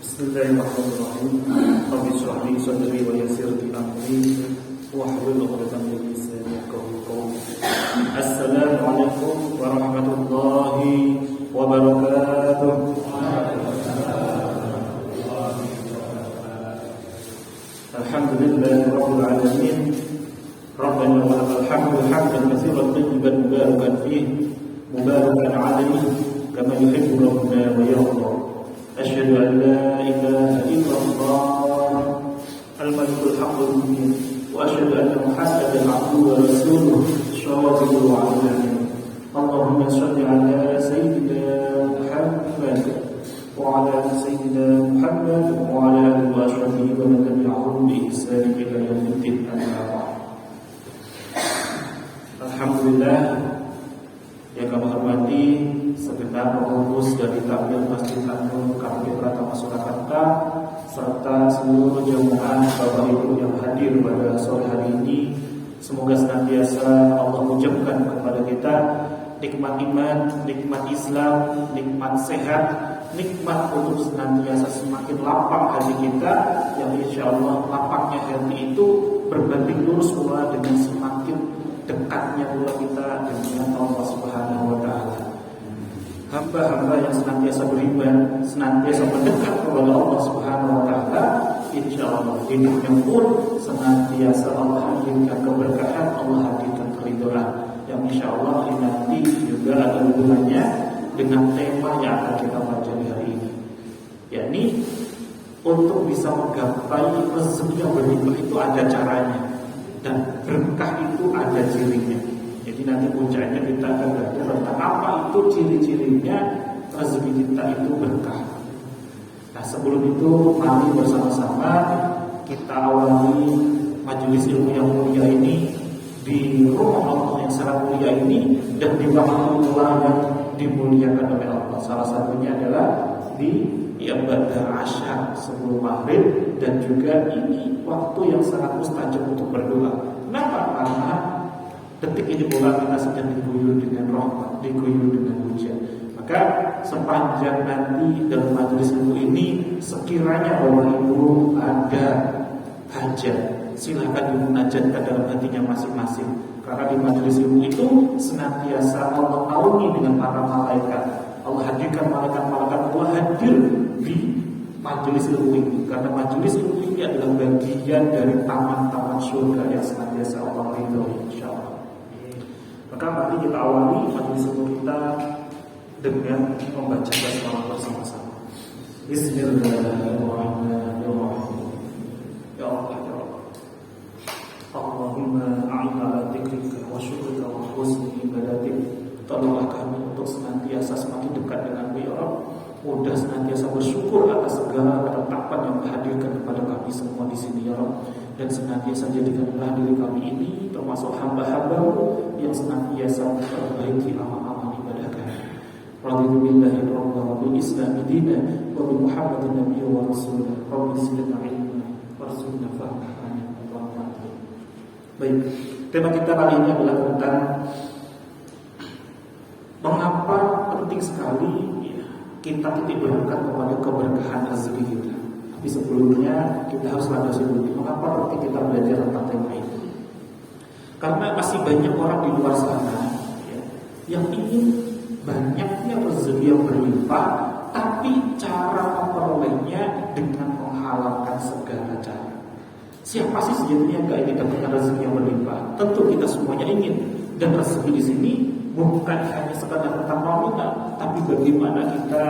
Bismillahirrahmanirrahim. Rabbi shrah li sadri wa yassir li amri wahlul 'uqdatam min lisani yafqahu qawli. Assalamualaikum warahmatullahi wabarakatuh. Alhamdulillahirabbil alamin. Rabbana wa lakal hamdu hamdan katsiran tayyiban mubarakan fihi mubarakan 'alaihi kama yuhibbu rabbuna wa yarda. Asyhadu an la ilaha illallah al-malikul haqqul mubin wa asyhadu anna Muhammadan 'abduhu wa rasuluhu sallallahu alaihi wasallam. Allahumma shalli ala sayyidina Muhammad wa ala sayyidina Muhammad wa ala alihi wa sahbihi wa man tabi'ahum bi ihsan ila yaumiddin. Alhamdulillah, yang kami hormati segenap pengurus dari Takmir Masjid An-Nur KPP Pratama Surakarta serta seluruh jemaah Bapak Ibu yang hadir pada sore hari ini. Semoga senantiasa Allah ucapkan kepada kita nikmat iman, nikmat Islam, nikmat sehat, nikmat untuk senantiasa semakin lapang hati kita, yang insya Allah lapangnya hati itu berbanding lurus pula dengan semakin dekatnya pula kita dengan Allah Subhanahu wa Ta'ala. Hamba-hamba yang senantiasa beriman, senantiasa mendekat kepada Allah Subhanahu wa Ta'ala, insya Allah hidupnya pun senantiasa Allah hadirkan keberkahan, Allah hadirkan keridhaan, yang insya Allah ini nanti juga ada hubungannya dengan tema yang akan kita pelajari hari ini, yakni untuk bisa menggapai rezeki yang berlimpah itu ada caranya, dan berkah itu ada cirinya. Jadi nanti puncaknya kita akan belajar tentang apa itu ciri-cirinya rezeki kita itu berkah. Nah, sebelum itu mari bersama-sama kita awali majelis ilmu yang mulia ini di rumah Allah yang sangat mulia ini dan di waktu yang dimuliakan oleh Allah. Salah satunya adalah di ibadah asyar sebelum maghrib, dan juga ini waktu yang sangat mustajab untuk berdoa. Kenapa? Karena detik ini pula kita sedang diguyur dengan rahmat, diguyur dengan hujan. Maka sepanjang nanti dalam majelis ilmu ini, sekiranya Bapak Ibu ada hajat, silakan dimunajatkan dalam hatinya masing-masing. Karena di majelis ilmu itu senantiasa Allah naungi dengan para malaikat. Allah hadirkan malaikat-malaikat Allah hadir di majelis ilmu ini, karena majelis ilmu ini adalah bagian dari taman-taman surga yang senantiasa Allah ridhoi, insyaallah. Maka mari kita awali majelis ilmu kita dengan membaca basmalah bersama-sama. Bismillahirrahmanirrahim. Ya Allah, ya Allah. Allahumma a'inna ala dzikrika wa syukrika wa husni ibadatik. Tolonglah kami untuk senantiasa semakin dekat dengan-Mu ya Allah. Mudah senantiasa bersyukur atas segala ketetapan yang menghadirkan kepada kami semua di sini ya Allah. Dan senantiasa jadikanlah diri kami ini termasuk hamba-hamba-Mu yang senantiasa memperbaiki amal-amal ibadah kami. Raditu billahi rabban wa bil islami dinan wa bi Muhammadin nabiyyan wa rasulan. Rabbi zidna ilma warzuqna fahma. Baik, tema kita kali ini adalah tentang mengapa penting sekali ya, kita titik beratkan kepada keberkahan rezeki kita. Tapi sebelumnya kita harus landasi dulu, mengapa penting kita belajar tentang tema ini? Karena masih banyak orang di luar sana ya, yang ingin banyaknya rezeki yang berlimpah, tapi cara memperolehnya dengan menghalalkan segala cara. Siapa sih sejatinya yang gak ingin dapatkan rezeki yang berlimpah? Tentu kita semuanya ingin. Dan rezeki di sini bukan hanya sekadar tentang nominal, tapi bagaimana kita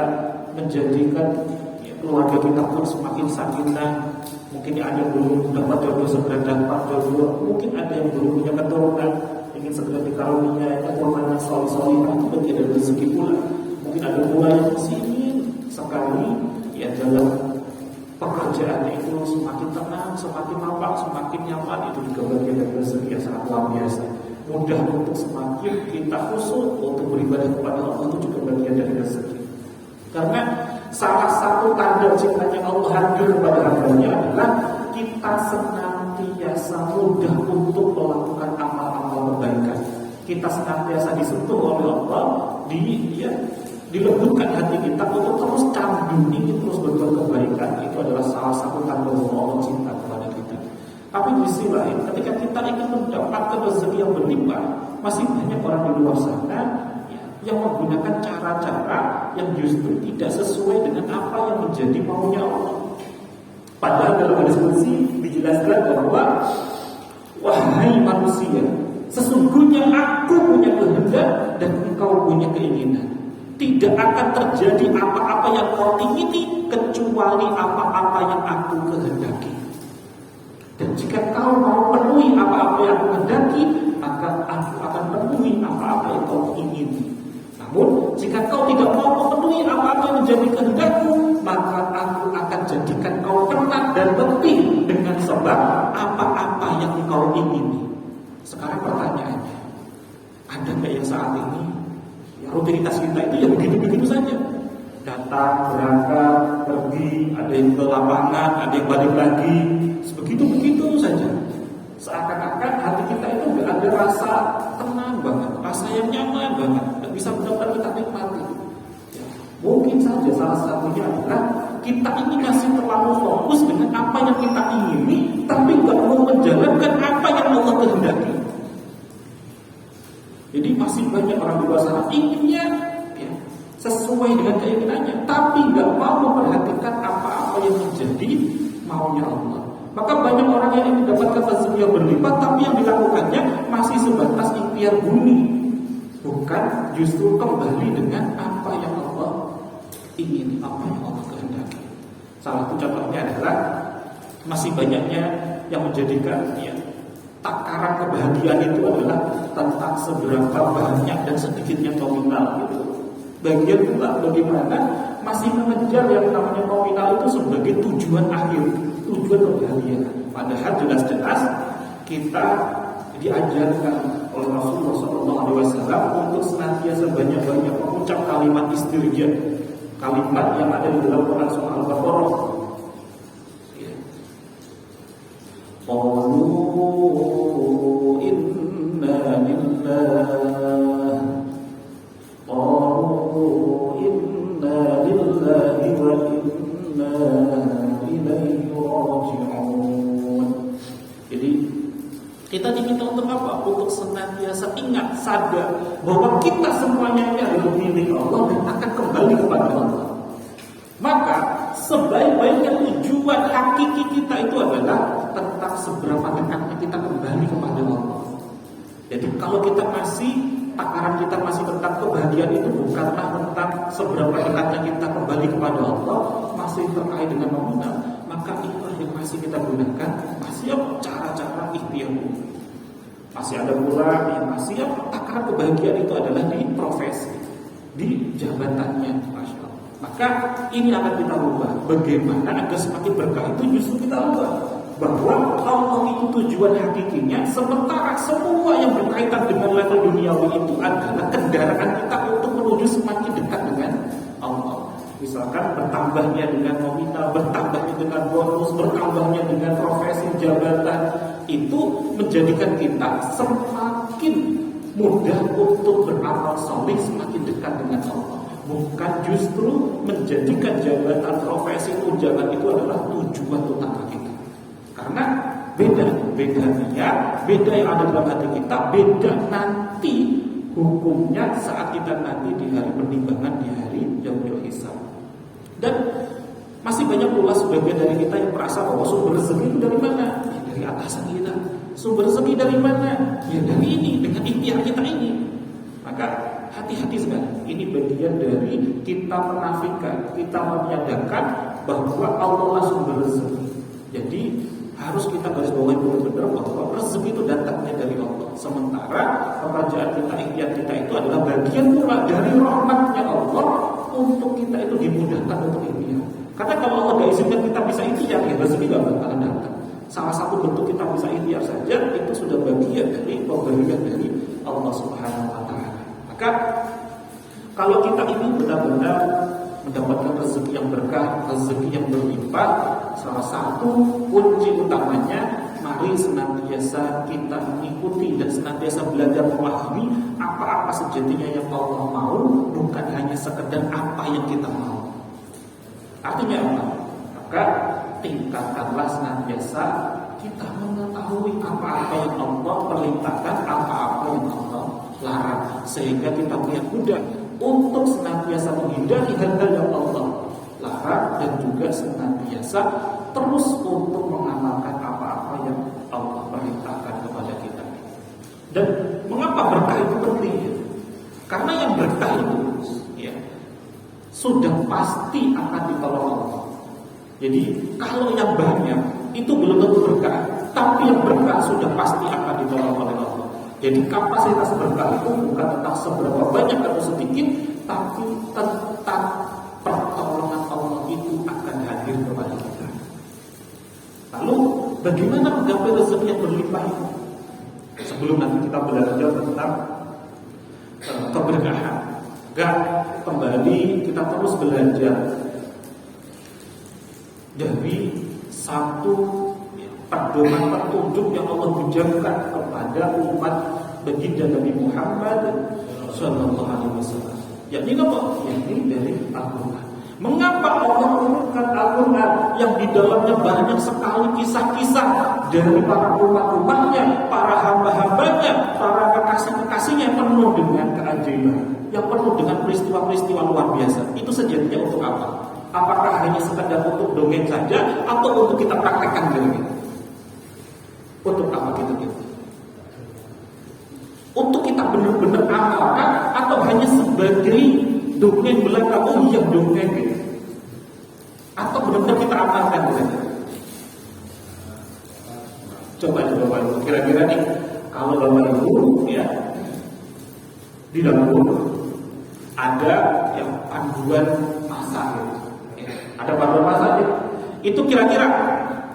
menjadikan ya, keluarga kita pun semakin sakinah. Mungkin ada yang belum dapat jodoh segera dapat jodoh, mungkin ada yang belum punya keturunan ingin segera dikaruniai keturunan yang soleh-soleh, itu bagian dari rezeki pula. Mungkin ada pula yang masih ingin sekali ya dalam pekerjaannya itu semakin tenang, semakin lapang, semakin nyaman, itu juga bagian dari rezeki yang sangat luar biasa. Mudah untuk semakin kita khusyuk untuk beribadah kepada Allah, itu juga bagian dari rezeki. Karena salah satu tanda cintanya Allah hadir kepada hambanya adalah kita senantiasa mudah untuk melakukan amal-amal kebaikan. Kita senantiasa disentuh oleh Allah, dilembutkan hati kita untuk terus candu ingin terus berbuat kebaikan, Tapi di sisi lain, ketika kita ingin mendapatkan rezeki yang berlimpah, masih banyak orang di luar sana yang menggunakan cara-cara yang justru tidak sesuai dengan apa yang menjadi maunya Allah. Padahal dalam hadis qudsi dijelaskan bahwa wahai manusia, sesungguhnya aku punya kehendak dan engkau punya keinginan. Tidak akan terjadi apa-apa yang kau ingini kecuali apa-apa yang aku kehendaki. Dan jika kau mau penuhi apa-apa yang aku kehendaki, maka aku akan penuhi apa-apa yang kau ingini. Namun jika kau tidak mau memenuhi apa-apa yang menjadi kehendakku, maka aku akan jadikan kau kena dan letih dengan sebab apa-apa yang kau ingini. Sekarang pertanyaannya, ada nggak yang saat ini ya, rutinitas kita itu ya begitu-begitu saja? Datang, berangkat, pergi, ada yang ke lapangan, ada yang balik lagi, begitu-begitu saja. Seakan-akan hati kita itu nggak ada rasa tenang banget, rasa yang nyaman banget, nggak bisa benar-benar kita nikmati. Ya, mungkin saja salah satunya adalah kita ini masih terlalu fokus dengan apa yang kita ingini, tapi nggak mau menjalankan apa yang Allah kehendaki. Jadi masih banyak orang di luar sana inginnya ya, sesuai dengan keinginannya, tapi nggak mau memperhatikan apa-apa yang menjadi maunya Allah. Maka banyak orang yang ingin mendapatkan rezeki yang berlimpah, tapi yang dilakukannya masih sebatas ikhtiar bumi, bukan justru kembali dengan apa yang Allah ingin, apa yang Allah kehendaki. Salah satu contohnya adalah masih banyaknya yang menjadikan ya, takaran kebahagiaan itu adalah tentang seberapa banyak dan sedikitnya nominal gitu. Bagian pula bagaimana masih mengejar yang namanya nominal itu sebagai tujuan akhir, tujuan kebahagiaan. Padahal jelas-jelas kita diajarkan oleh Rasulullah SAW untuk senantiasa banyak-banyak mengucap kalimat istirja, kalimat yang ada di dalam Quran surah Al-Baqarah. Qalu inna lillahi wa inna ilaihi raji'un. Jadi kita diminta untuk apa? Untuk senantiasa ingat, sadar bahwa kita semuanya ini adalah milik Allah dan akan kembali kepada Allah. Maka sebaik-baiknya tujuan hakiki kita itu adalah tentang seberapa dekatnya kita kembali kepada Allah. Jadi kalau kita masih takaran kita masih tentang kebahagiaan itu bukanlah tentang seberapa dekatnya kita kembali kepada Allah, masih terkait dengan nominal, maka itulah yang masih kita gunakan, masih cara-cara ikhtiar. Masih ada pula yang masih takaran kebahagiaan itu adalah di profesi, di jabatannya, Masya Allah. Maka ini akan kita ubah. Bagaimana agar semakin berkah itu justru kita ubah bahwa Allah itu tujuan hakikinya, sementara semua yang berkaitan dengan level duniawi itu adalah kendaraan kita untuk menuju semakin dekat dengan Allah. Misalkan bertambahnya dengan nominal, bertambahnya dengan bonus, bertambahnya dengan profesi, jabatan, itu menjadikan kita semakin mudah untuk beramal saleh, semakin dekat dengan Allah. Bukan justru menjadikan jabatan, profesi, tunjangan itu adalah tujuan utama kita. Karena beda niat, beda yang ada dalam hati kita, beda nanti hukumnya saat kita nanti di hari penimbangan, di hari yaumul hisab. Dan masih banyak pula sebagian dari kita yang merasa bahwa sumber rezeki itu dari mana? Ya, dari atasan kita. Sumber rezeki dari mana? Ya dari ini, dengan ikhtiar kita ini. Maka hati-hati sekali. Ini bagian dari kita menafikan, kita meniadakan bahwa Allah lah sumber rezeki. Jadi harus kita garis bawahi benar-benar bahwa rezeki itu datangnya dari Allah. Sementara pekerjaan kita, ikhtiar kita itu adalah bagian pula dari rahmatnya Allah untuk kita itu dimudahkan untuk ikhtiar. Karena kalau Allah gak izinkan kita bisa ikhtiar, ya rezeki gak bakalan datang. Salah satu bentuk kita bisa ikhtiar saja itu sudah bagian dari pemberian dari Allah Subhanahu wa Ta'ala. Maka kalau kita ini benar-benar mendapatkan rezeki yang berkah, rezeki yang berlimpah, salah satu kunci utamanya, mari senantiasa kita mengikuti dan senantiasa belajar memahami apa-apa sejatinya yang Allah mau, bukan hanya sekedar apa yang kita mau. Artinya apa? Maka tingkatkanlah senantiasa kita mengetahui apa-apa yang Allah perintahkan, apa-apa yang Allah larang, sehingga kita punya mudah untuk senantiasa menghindari hal-hal yang Allah larang dan juga senantiasa terus untuk mengamalkan apa-apa yang Allah perintahkan kepada kita. Dan mengapa berkah itu penting? Karena yang berkah itu ya sudah pasti akan ditolong Allah. Jadi kalau yang banyak itu belum tentu berkah, tapi yang berkah sudah pasti akan ditolong oleh Allah. Jadi kapasitas berkah itu bukan tentang seberapa banyak atau sedikit, tapi tentang pertolongan Allah itu akan hadir kepada kita. Lalu bagaimana menggapai rezeki yang berlimpah itu? Sebelum nanti kita belajar tentang keberkahan, kembali kita terus belajar dari satu pedoman petunjuk yang Allah berikan kepada umat baginda Nabi Muhammad Sallallahu Alaihi Wasallam. Yakni apa? Yakni dari Al-Quran. Mengapa Allah menurunkan Al-Quran yang di dalamnya banyak sekali kisah-kisah dari para umat-umatnya, para hamba-hambanya, para kekasih-kekasihnya, yang penuh dengan keajaiban, yang penuh dengan peristiwa-peristiwa luar biasa. Itu sejatinya untuk apa? Apakah hanya sekadar untuk dongeng saja atau untuk kita praktekkan diri? Untuk apa gitu? Untuk kita benar-benar amalkan atau hanya sebagai dongeng belaka? Oh iya dongeng gitu. Atau benar-benar kita amalkan gitu? Coba Bapak Ibu, kira-kira nih kalau Bapak Ibu ya di dalam buku ada yang panduan masak gitu. Ada panduan masak gitu. Itu kira-kira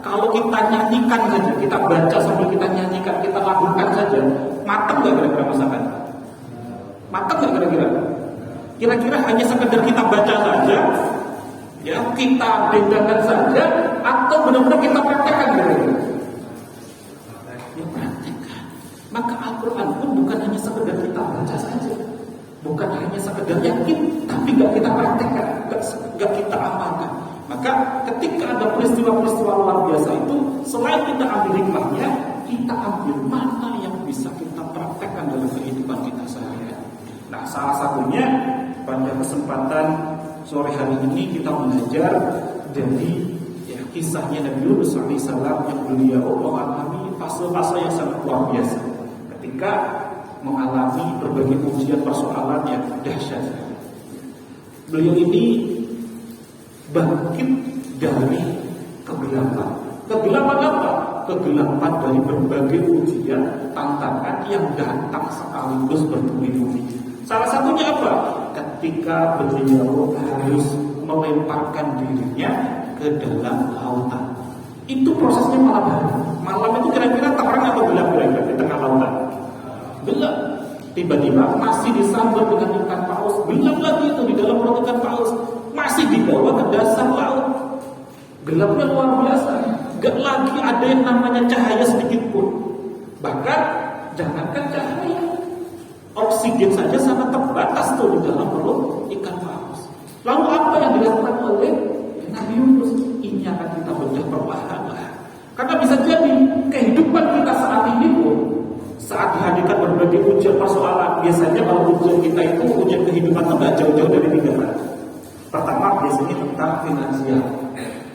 kalau kita nyanyikan saja, kita baca sambil kita nyanyikan, kita lakukan saja, matang nggak kira-kira masakan? Matang nggak kira-kira? Kira-kira hanya sekedar kita baca saja, ya kita dengarkan saja, atau benar-benar kita praktekkan kira-kira? Ya praktekkan. Maka Al-Quran pun bukan hanya sekedar kita baca saja, bukan hanya sekedar yakin, tapi nggak kita praktekkan, nggak kita amalkan. Maka ketika ada peristiwa-peristiwa luar biasa itu, selain kita ambil hikmahnya, kita ambil mana yang bisa kita praktekkan dalam kehidupan kita sehari-hari. Nah, salah satunya pada kesempatan sore hari ini kita belajar dari kisahnya Nabi Yunus alaihissalam yang beliau mengalami fase-fase yang sangat luar biasa ketika mengalami berbagai ujian persoalan yang dahsyat. Beliau ini bangkit dari kegelapan. Kegelapan apa? Kegelapan dari berbagai ujian, tantangan yang datang sekaligus bertubi-tubi. Salah satunya apa? Ketika beliau harus melemparkan dirinya ke dalam lautan. Itu prosesnya malam hari. Malam itu kira-kira terang atau gelap kira-kira di tengah lautan? Gelap. Tiba-tiba masih disambar dengan ikan paus. Gelap lagi itu di dalam perut ikan paus. Masih dibawa ke dasar laut. Gelapnya luar biasa. Gak lagi ada yang namanya cahaya sedikit pun. Bahkan jangankan cahaya, oksigen saja sangat terbatas tuh di dalam perut ikan paus. Lalu apa yang dilakukan oleh Nabi Yunus? Ini akan kita bedah perlahan-lahan. Karena bisa jadi kehidupan kita saat ini pun, saat dihadirkan berbagai ujian persoalan, biasanya kalau ujian kita itu ujian kehidupan tidak jauh-jauh dari 3 hal. Pertama biasanya tentang finansial.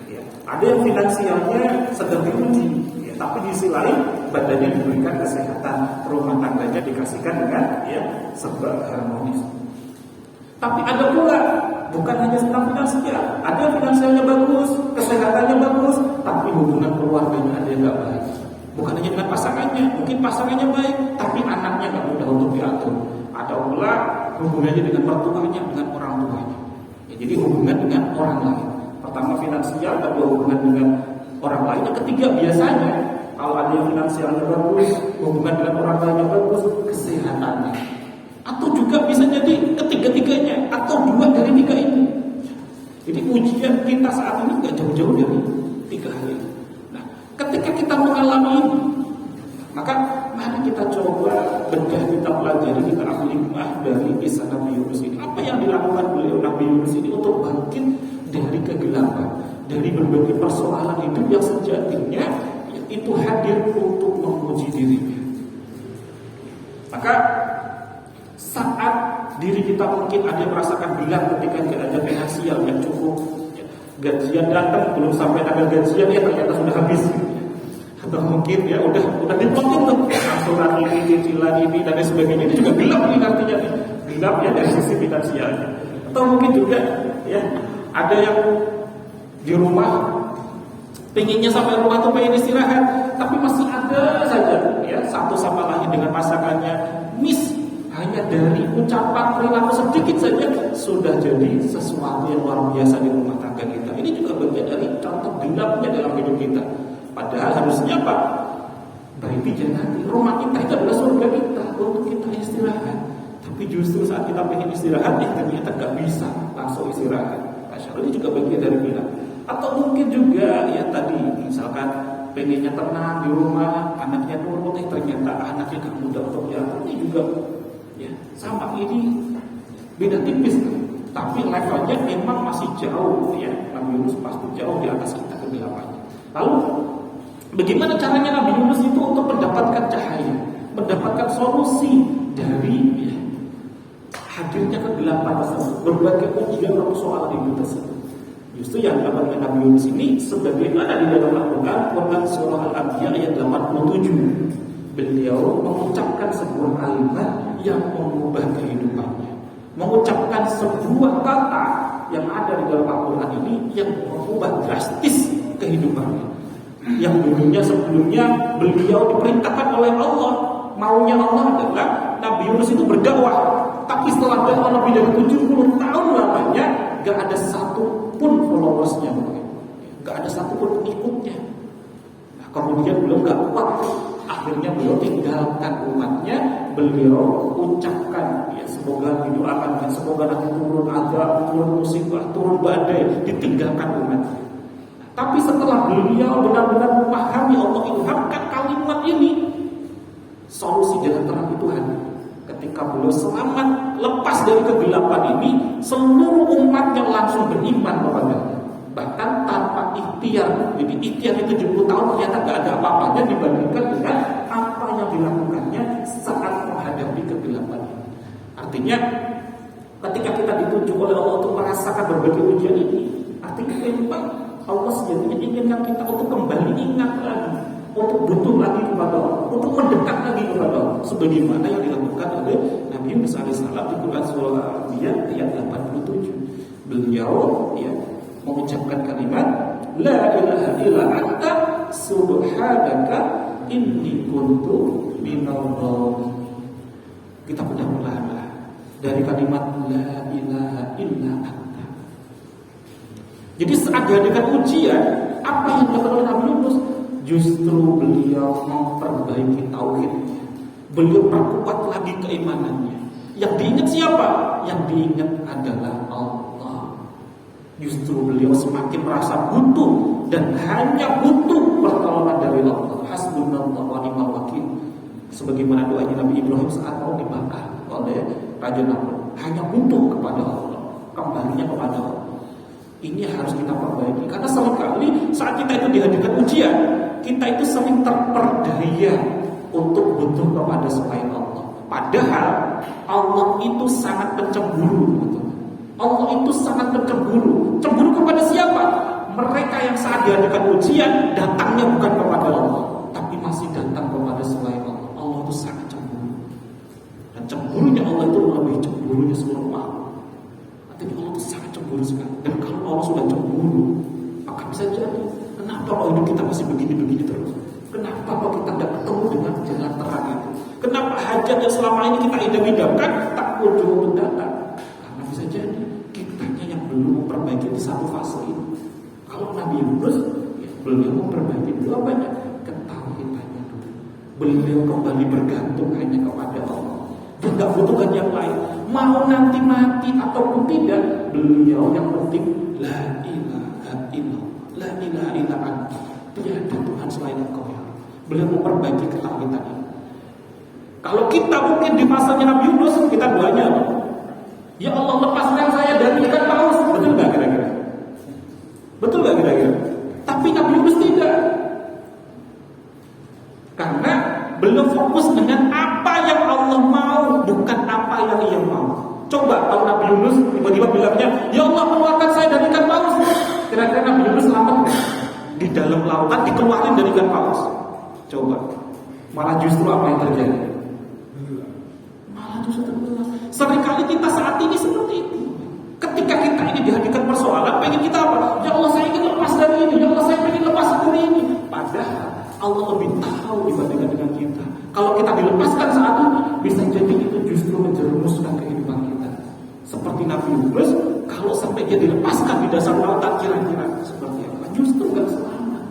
Ya, ada yang finansialnya sedang diuji, ya, tapi di sisi lain badannya diberikan kesehatan, rumah tangganya dikasihkan dengan serba harmonis. Tapi ada pula bukan hanya tentang finansial, ada yang finansialnya bagus, kesehatannya bagus, tapi hubungan keluarganya ada yang nggak baik. Bukan hanya dengan pasangannya, mungkin pasangannya baik, tapi anaknya nggak mudah untuk diatur. Ada pula hubungannya dengan mertuanya, dengan orang tuanya. Jadi hubungan dengan orang lain. Pertama finansial, kedua hubungan dengan orang lain. Yang ketiga biasanya kalau ada yang finansialnya bagus, hubungan dengan orang lainnya bagus, kesehatannya. Atau juga bisa jadi ketiga-tiganya atau 2 dari 3 ini. Jadi ujian kita saat ini nggak jauh-jauh dari 3 hal ini. Nah, ketika kita mengalami ini, maka mari kita coba bedah, kita pelajari, kita ambil hikmah dari kisah Nabi Yunus ini. Apa yang dilakukan beliau Nabi Yunus ini untuk bangkit dari kegelapan, dari berbagai persoalan hidup yang sejatinya itu hadir untuk menguji dirinya. Maka saat diri kita mungkin ada merasakan bilang ketika tidak ada finansial yang cukup, gajian datang belum sampai tanggal gajian ya ternyata sudah habis, atau mungkin ya udah dipotong tuh angsuran ini, cicilan ini dan lain sebagainya, itu juga gelap nih artinya nih, gelap ya dari sisi finansialnya. Atau mungkin juga ya ada yang di rumah pengennya sampai rumah tuh pengen istirahat, tapi masih ada saja ya satu sama lain dengan pasangannya hanya dari ucapan perilaku sedikit saja sudah jadi sesuatu yang luar biasa di rumah tangga kita. Ini juga bagian dari contoh gelapnya dalam hidup kita. Padahal harusnya Pak, baiti jannati, rumah kita itu adalah surga kita untuk kita istirahat. Tapi justru saat kita pengen istirahat, ternyata gak bisa langsung istirahat. Masya Allah, ini juga bagian dari gelap. Atau mungkin juga ya tadi misalkan pengennya tenang di rumah, anaknya nurut, ternyata anaknya gak mudah untuk diatur. Ini juga ya sama, ini beda tipis kan? Tapi levelnya memang masih jauh ya. Nabi Yunus pasti jauh di atas kita kegelapannya. Lalu bagaimana caranya Nabi Yunus itu untuk mendapatkan cahaya, mendapatkan solusi dari ya, hadirnya kegelapan tersebut, berbagai ujian atau soal hidup tersebut. Justru yang dilakukan Nabi Yunus ini sebagaimana di dalam Al-Quran surah Al-Anbiya ayat 87. Beliau mengucapkan sebuah kalimat yang mengubah kehidupannya, mengucapkan sebuah kata yang ada di dalam Al-Quran ini yang mengubah drastis kehidupannya. Yang dulunya sebelumnya beliau diperintahkan oleh Allah, maunya Allah adalah Nabi Yunus itu berdakwah, tapi setelah dakwah lebih dari 70 tahun lamanya gak ada satu pun followersnya, gak ada satu pun pengikutnya. Nah, kemudian beliau gak kuat, akhirnya beliau tinggalkan umatnya. Beliau ucapkan ya, semoga didoakan dan semoga nanti turun azab, turun musibah, turun badai, ditinggalkan umatnya. Tapi setelah beliau benar-benar memahami, Allah ilhamkan kalimat ini, solusi jalan terang itu hadir. Ketika beliau selamat lepas dari kegelapan ini, seluruh umatnya langsung beriman kepadanya. Bahkan tanpa ikhtiar. Jadi ikhtiarnya 70 tahun ternyata gak ada apa-apanya dibandingkan dengan apa yang dilakukannya saat menghadapi kegelapan ini. Artinya ketika kita ditunjuk oleh Allah untuk merasakan berbagai ujian ini, artinya memang Allah sejatinya inginkan kita untuk kembali ingat lagi, untuk butuh lagi kepada Allah, untuk mendekat lagi kepada Allah, sebagaimana yang dilakukan oleh Nabi Yunus alaihissalam di Quran surah Al-Anbiya ayat 87. Beliau ya mengucapkan kalimat la ilaha illa anta subhanaka inni kuntu minadh dhalimin. Kita mudah-mudahan dari kalimat la ilaha illa anta. Jadi saat dihadirkan ujian, apa yang dilakukan oleh Nabi Yunus? Justru beliau memperbaiki tauhidnya, beliau perkuat lagi keimanannya. Yang diingat siapa? Yang diingat adalah Allah. Justru beliau semakin merasa butuh dan hanya butuh pertolongan dari Allah. Hasbunallahu wa ni'mal wakil. Sebagaimana doanya Nabi Ibrahim saat mau dibakar oleh Raja Namrud, hanya butuh kepada Allah, kembalinya kepada Allah. Ini harus kita perbaiki, karena seringkali saat kita itu dihadirkan ujian, kita itu sering terperdaya untuk butuh kepada selain Allah. Padahal Allah itu sangat pencemburu. Allah itu sangat pencemburu. Cemburu kepada siapa? Mereka yang saat dihadirkan ujian datangnya bukan kepada Allah, tapi masih datang kepada selain Allah. Allah itu sangat cemburu. Dan cemburunya Allah itu lebih cemburunya seluruh makhluk. Artinya Allah itu sangat cemburu sekali. Dan kalau Allah sudah cemburu, maka bisa jadi, kenapa kalau hidup kita masih begini-begini terus? Kenapa kalau kita tidak ketemu dengan jalan terang itu? Kenapa hajat yang selama ini kita idam-idamkan tak kunjung datang? Karena bisa jadi kitanya yang belum memperbaiki di satu fase ini. Kalau Nabi Yunus, ya, beliau memperbaiki dua banyak ketahuannya dulu. Beliau kembali bergantung hanya kepada Allah. Dia tidak butuhkan yang lain. Mau nanti mati ataupun tidak, beliau yang penting la ilaha illallah, la ilaha illa anta. Tiada Tuhan selain Engkau ya. Beliau memperbaiki ketahuan ini. Kalau kita mungkin di masanya Nabi Yunus, kita doanya apa? Ya Allah, lepaskan saya dari ikan paus. Betul nggak kira-kira? Betul nggak kira-kira? Tapi Nabi Yunus tidak. fokus dengan apa yang Allah mau, bukan apa yang ia mau. Coba kalau Nabi Yunus tiba-tiba bilangnya, ya Allah keluarkan saya dari ikan paus. Kira-kira Nabi Yunus selamat nggak? Di dalam lautan dikeluarin dari ikan paus. Coba, malah justru apa yang terjadi? Malah justru terbelah. Seringkali kita saat ini seperti itu. Ketika kita ini dihadirkan persoalan, pengen kita apa? Ya Allah saya ingin lepas dari ini, ya Allah saya ingin lepas dari ini. Padahal Allah lebih tahu dibandingkan dengan kita. Kalau kita dilepaskan saat itu, bisa jadi itu justru menjerumuskan kehidupan kita. Seperti Nabi Yunus, kalau sampai dia dilepaskan di dasar lautan, kira-kira seperti apa? Justru gak selamat.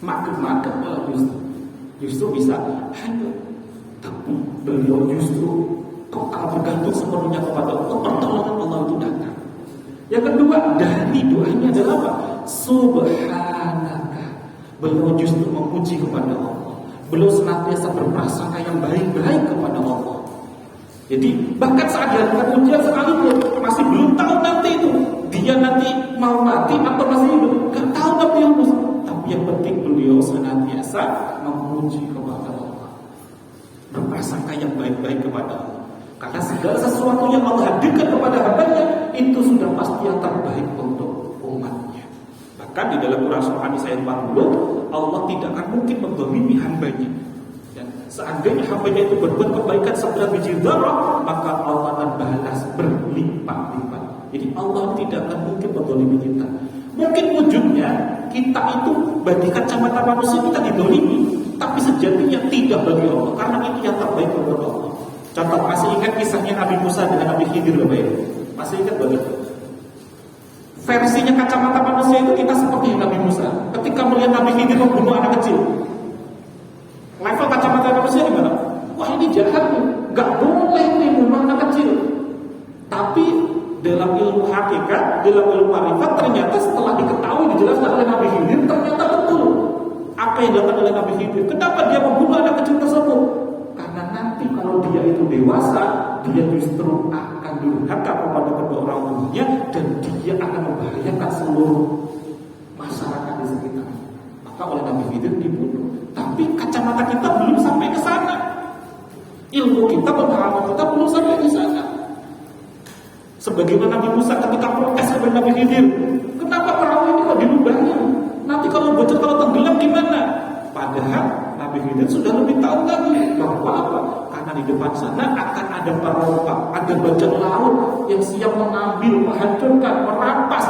Makin-makin malah justru bisa hanyut. Tapi beliau justru total bergantung sepenuhnya kepada Allah. Pertolongan Allah itu datang. Yang kedua, dari doanya adalah apa? Subhanaka. Beliau justru memuji kepada Allah. Beliau senantiasa berprasangka yang baik-baik kepada Allah. Jadi bahkan saat dia lakukan ujian sekalipun masih belum tahu nanti itu dia nanti mau mati atau masih hidup, gak tahu Nabi Yunus. Tapi yang penting beliau senantiasa memuji kepada Allah, berprasangka yang baik-baik kepada Allah. Karena segala sesuatu yang Allah hadirkan kepada hambanya itu sudah pasti yang terbaik untuk umatnya. Bahkan di dalam Quran Surah An-Nisa ayat 40, Allah tidak akan mungkin menzalimi hambanya. Dan seandainya hambanya itu berbuat kebaikan seberat biji dzarrah, maka Allah akan balas berlipat-lipat. Jadi Allah tidak akan mungkin menzalimi kita. Mungkin wujudnya kita itu bagi kacamata manusia kita dizalimi, tapi sejatinya tidak bagi Allah, karena itu yang terbaik untuk Allah. Contoh, masih ingat kisahnya Nabi Musa dengan Nabi Khidir Bapak Ibu? Masih ingat begitu? Versinya kacamata manusia itu kita seperti Nabi Musa. Ketika melihat Nabi Khidir membunuh anak kecil, level kacamata manusia gimana? Wah ini jahat nih, gak boleh nih bunuh anak kecil. Tapi dalam ilmu hakikat, dalam ilmu marifat, ternyata setelah diketahui dijelaskan oleh Nabi Khidir, ternyata betul apa yang dilakukan oleh Nabi Khidir. Kenapa dia membunuh anak kecil tersebut? Karena nanti kalau dia itu dewasa, dia justru akan durhaka kepada kedua orang tuanya dan dia akan membahayakan seluruh masyarakat di sekitar. Maka oleh Nabi Khidir dibunuh. Tapi kacamata kita belum sampai ke sana. Ilmu kita, pemahaman kita belum sampai di sana. Sebagaimana Nabi Musa ketika protes kepada Nabi Khidir, kenapa perahu ini kok dilubangin? Nanti kalau bocor, kalau tenggelam gimana? Padahal Nabi Khidir sudah lebih tahu lagi bahwa apa? Karena di depan sana akan ada perompak, ada bajak laut yang siap mengambil, menghancurkan, merampas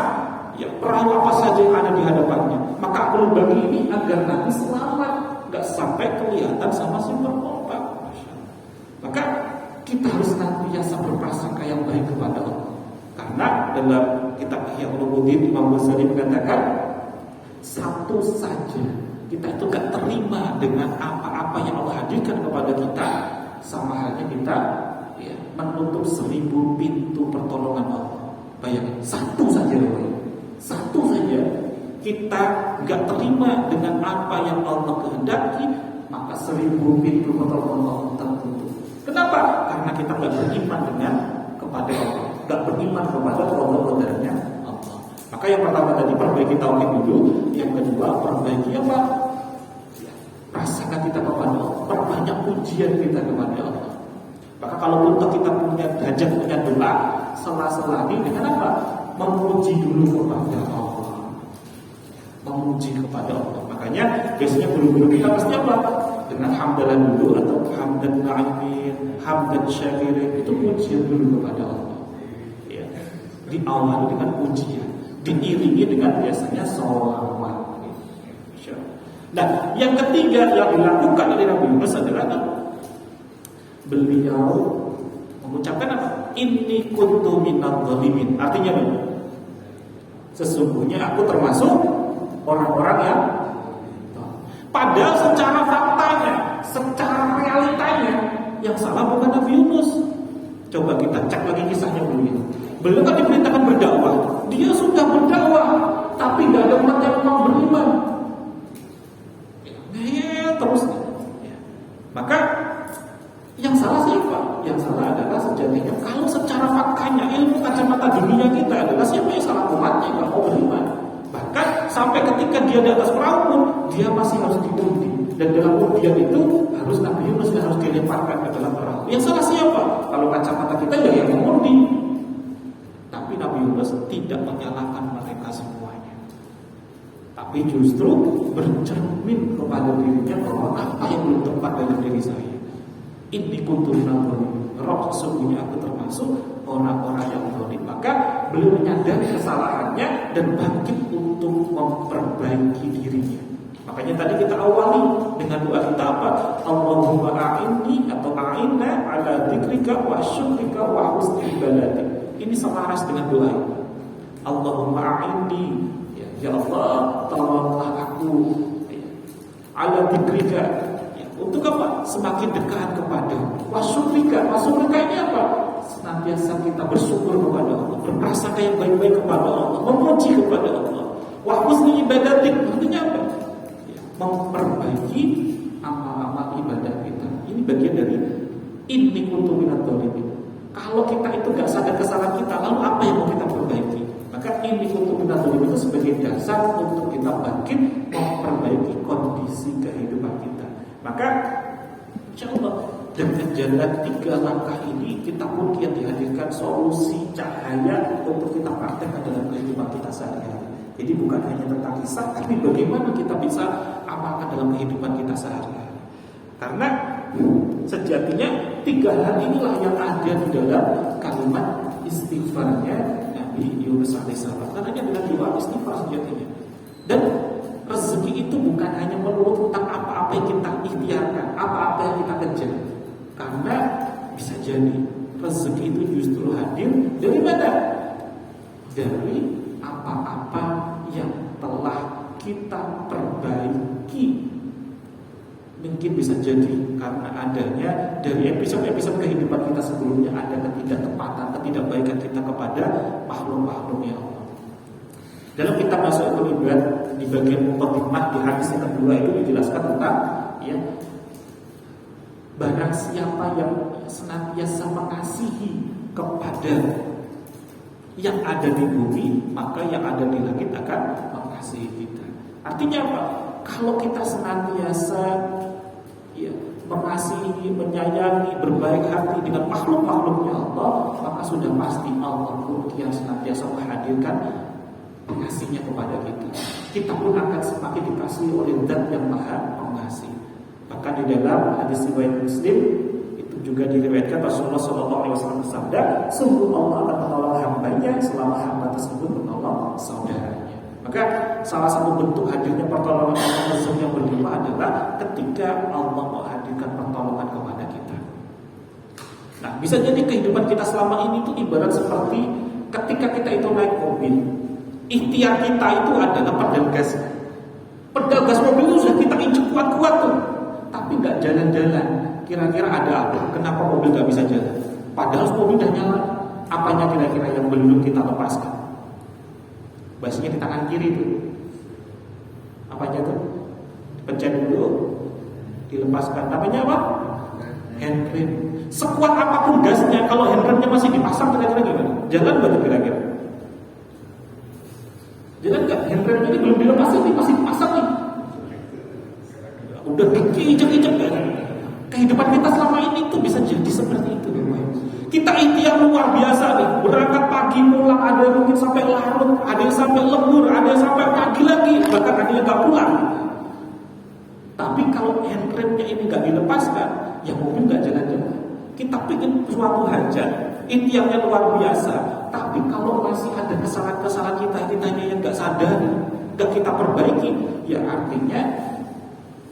ya perahu apa saja yang ada di hadapannya. Maka aku lubangi ini agar Nabi selamat, gak sampai kelihatan sama si perompak. Maka kita harus senantiasa berprasangka yang baik kepada Allah. Karena dalam kitab Ihya Ulumuddin Imam Ghazali mengatakan, satu saja kita itu gak terima dengan apa-apa yang Allah hadirkan kepada kita, sama halnya kita ya, menutup 1000 pintu pertolongan Allah. Bayangin, satu saja kita gak terima dengan apa yang Allah kehendaki, maka 1000 pintu pertolongan Allah tertutup. Kenapa? Karena kita gak beriman dengan kepada Allah, gak beriman kepada Allah-Nya Allah. Maka yang pertama tadi perbaiki tauhid dulu, yang kedua perbaiki apa? Prasangka kita kepada Allah, perbanyak pujian kita kepada Allah. Maka kalau kita punya hajat, punya doa, sela-sela ini dengan apa? Memuji dulu kepada Allah, memuji kepada Allah. Makanya biasanya guru-guru kita pasti apa? Dengan hamdalah dulu atau hamdan na'amin, hamdan syakirin, itu pujian dulu kepada Allah. Ya. Diawali dengan pujian, diiringi dengan biasanya sholawat. Nah, yang ketiga yang dilakukan oleh Nabi Yunus adalah beliau mengucapkan apa? Inni kuntu minadh dhalimin. Artinya apa? Sesungguhnya aku termasuk orang-orang yang, padahal secara faktanya, secara realitanya yang salah bukan Nabi Yunus. Coba kita cek lagi kisahnya dulu. Beliau kan diperintahkan berdakwah, dia sudah berdakwah, tapi tidak ada umat yang mau beriman. Terus ya. Maka yang salah siapa? Yang salah adalah sejatinya kalau secara faktanya ilmu kacamata dunia kita adalah siapa yang salah? Umatnya yang mau beriman. Bahkan sampai ketika dia di atas perahu pun dia masih harus dituntut Dan dalam ujian itu harus Nabi Yunus harus dilemparkan ke dalam perahu. Yang salah siapa? Kalau kacamata kita ya yang mengundi. Tapi Nabi Yunus tidak menyalahkan mereka semuanya. Tapi justru bercermin kepada dirinya bahwa apa yang belum tepat dalam diri saya. Inni kuntu minadh dhalimin. Roh sesungguhnya aku termasuk orang-orang yang zalim. Maka beliau menyadari kesalahannya dan bangkit untuk memperbaiki dirinya. Makanya tadi kita awali dengan doa kita apa? Allahumma a'inni atau a'inna ala dzikrika wa syukrika wa husni ibadatik. Ini selaras dengan doa ini. Allahumma a'inni, ya Allah, tolonglah aku ala dzikrika. Untuk apa? Semakin dekat kepada wa syukrika. Wa syukrika ini apa? Senantiasa kita bersyukur kepada Allah, berprasangka yang baik-baik kepada Allah, memuji kepada Allah. Wa husni ibadatik, artinya apa? Memperbaiki amal-amal ibadah kita. Ini bagian dari inni kuntu minadh dhalimin. Kalau kita itu gak sadar kesalahan kita, lalu apa yang mau kita perbaiki? Maka inni kuntu minadh dhalimin itu sebagai dasar untuk kita bangkit memperbaiki kondisi kehidupan kita. Maka insyaallah dengan jalan 3 langkah ini kita pun kian dihadirkan solusi cahaya untuk kita praktekkan dalam kehidupan kita sehari-hari. Jadi bukan hanya tentang kisah, tapi bagaimana kita bisa amalkan dalam kehidupan kita sehari-hari. Karena sejatinya 3 hal inilah yang ada di dalam kalimat istighfarnya Nabi Yunus alaihissalam. Karena hanya dengan doa istighfar sejatinya. Dan rezeki itu bukan hanya melulu tentang apa-apa yang kita ikhtiarkan, apa-apa yang kita kejar. Karena bisa jadi rezeki itu justru hadir dari mana? Dari apa-apa yang telah kita perbaiki. Mungkin bisa jadi karena adanya dari episode-episode kehidupan kita sebelumnya ada ketidaktepatan, ketidakbaikan kita kepada makhluk-makhluknya Allah. Dalam kitab Mas'ul Ibad di bagian muqaddimah di hadis yang kedua itu dijelaskan tentang barang siapa yang senantiasa mengasihi kepada yang ada di bumi, maka yang ada di langit akan mengasihi kita. Artinya apa? Kalau kita senantiasa mengasihi, menyayangi, berbaik hati dengan makhluk-makhluknya Allah, maka sudah pasti Allah pun yang senantiasa menghadirkan pengasihnya kepada kita. Kita pun akan semakin dikasihi oleh Zat yang Maha Pengasih. Bahkan di dalam hadis riwayat Muslim itu juga diriwayatkan Rasulullah SAW bersabda, sungguh Allah akan menolong hambanya selama hamba tersebut menolong saudaranya. Maka salah satu bentuk hadirnya pertolongan Allah yang berlimpah adalah ketika Allah menghadirkan pertolongan kepada kita. Nah, bisa jadi kehidupan kita selama ini itu ibarat seperti ketika kita itu naik mobil. Ikhtiar kita itu adalah pedal gas. Pedal gas mobil itu sudah kita injek kuat-kuat tuh, tapi nggak jalan-jalan. Kira-kira ada apa? Kenapa mobil nggak bisa jalan? Padahal mobil udah nyala. Apanya kira-kira yang belum kita lepaskan? Basinya di tangan kiri tuh. Apanya tuh? Pencet dulu, dilepaskan. Namanya apa? Handbrake. Sekuat apapun gasnya, kalau handbrake-nya masih dipasang kira-kira gimana? Jalan nggak kira-kira? Jalan nggak? Handbrake-nya ini belum dilepas, ini masih dipasang nih. Udah diinjek-injek kan? Kehidupan kita selama ini tuh bisa jadi seperti itu. Kita ikhtiar luar biasa nih, berangkat pagi pulang, ada yang mungkin sampai larut, ada yang sampai lembur, ada yang sampai pagi lagi, bahkan ada yang nggak pulang. Tapi kalau handbrake-nya ini nggak dilepaskan, ya mobil nggak jalan-jalan. Kita pengen suatu hajat, ikhtiarnya luar biasa, tapi kalau masih ada kesalahan-kesalahan kita yang nggak sadar, nggak kita perbaiki, ya artinya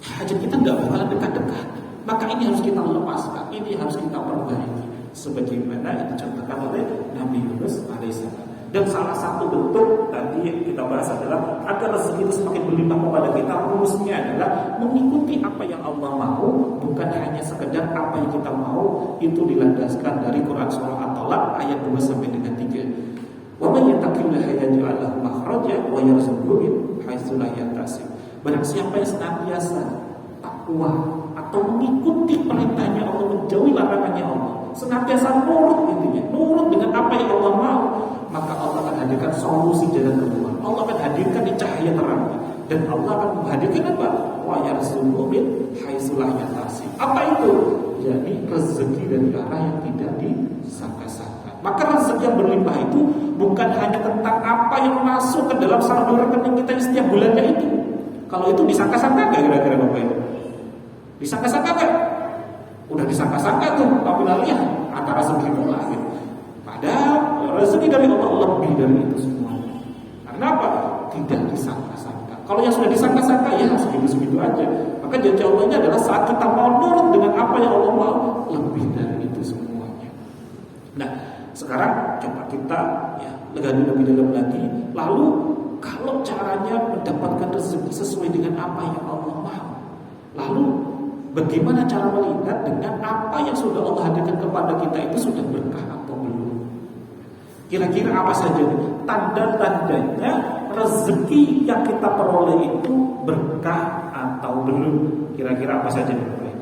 hajat kita nggak bakalan dekat-dekat. Maka ini harus kita lepaskan, ini harus kita perbaiki. Sebagaimana yang dicontohkan oleh Nabi Yunus alaihissalam. Dan salah satu bentuk tadi yang kita bahas adalah agar rezeki itu semakin berlimpah kepada kita, rumusnya adalah mengikuti apa yang Allah mau, bukan hanya sekedar apa yang kita mau. Itu dilandaskan dari Quran surah At-Talaq ayat 2 sampai dengan 3. Wa may yattaqillaha yaj'al lahu makhraja wa yarzuqhu min haitsu la yahtasib. Barang siapa yang senantiasa takwa atau mengikuti perintahnya Allah, menjauhi larangannya Allah, senantiasa nurut, intinya nurut dengan apa yang Allah mau, maka Allah akan hadirkan solusi jalan keluar. Allah akan hadirkan di cahaya terang. Dan Allah akan menghadirkan apa? Wa yarzuqhu min haitsu la yahtasib. Apa itu? Jadi rezeki dari arah yang tidak disangka-sangka. Maka rezeki yang berlimpah itu bukan hanya tentang apa yang masuk ke dalam saldo rekening kita setiap bulannya itu. Kalau itu disangka-sangka nggak kira-kira Bapak Ibu? Disangka-sangka nggak? Udah disangka-sangka tuh, tapi lalu antara segitu lah gitu. Padahal rezeki dari Allah lebih dari itu semuanya. Karena apa? Tidak disangka-sangka. Kalau yang sudah disangka-sangka ya segitu-segitu aja. Maka janji Allahnya adalah saat kita mau nurut dengan apa yang Allah mau, lebih dari itu semuanya. Nah, sekarang coba kita gali lebih dalam lagi. Lalu kalau caranya mendapatkan rezeki sesuai dengan apa yang Allah mau, lalu bagaimana cara melihat dengan apa yang sudah Allah hadirkan kepada kita itu sudah berkah atau belum? Kira-kira apa saja tanda-tandanya rezeki yang kita peroleh itu berkah atau belum? Kira-kira apa saja Bapak?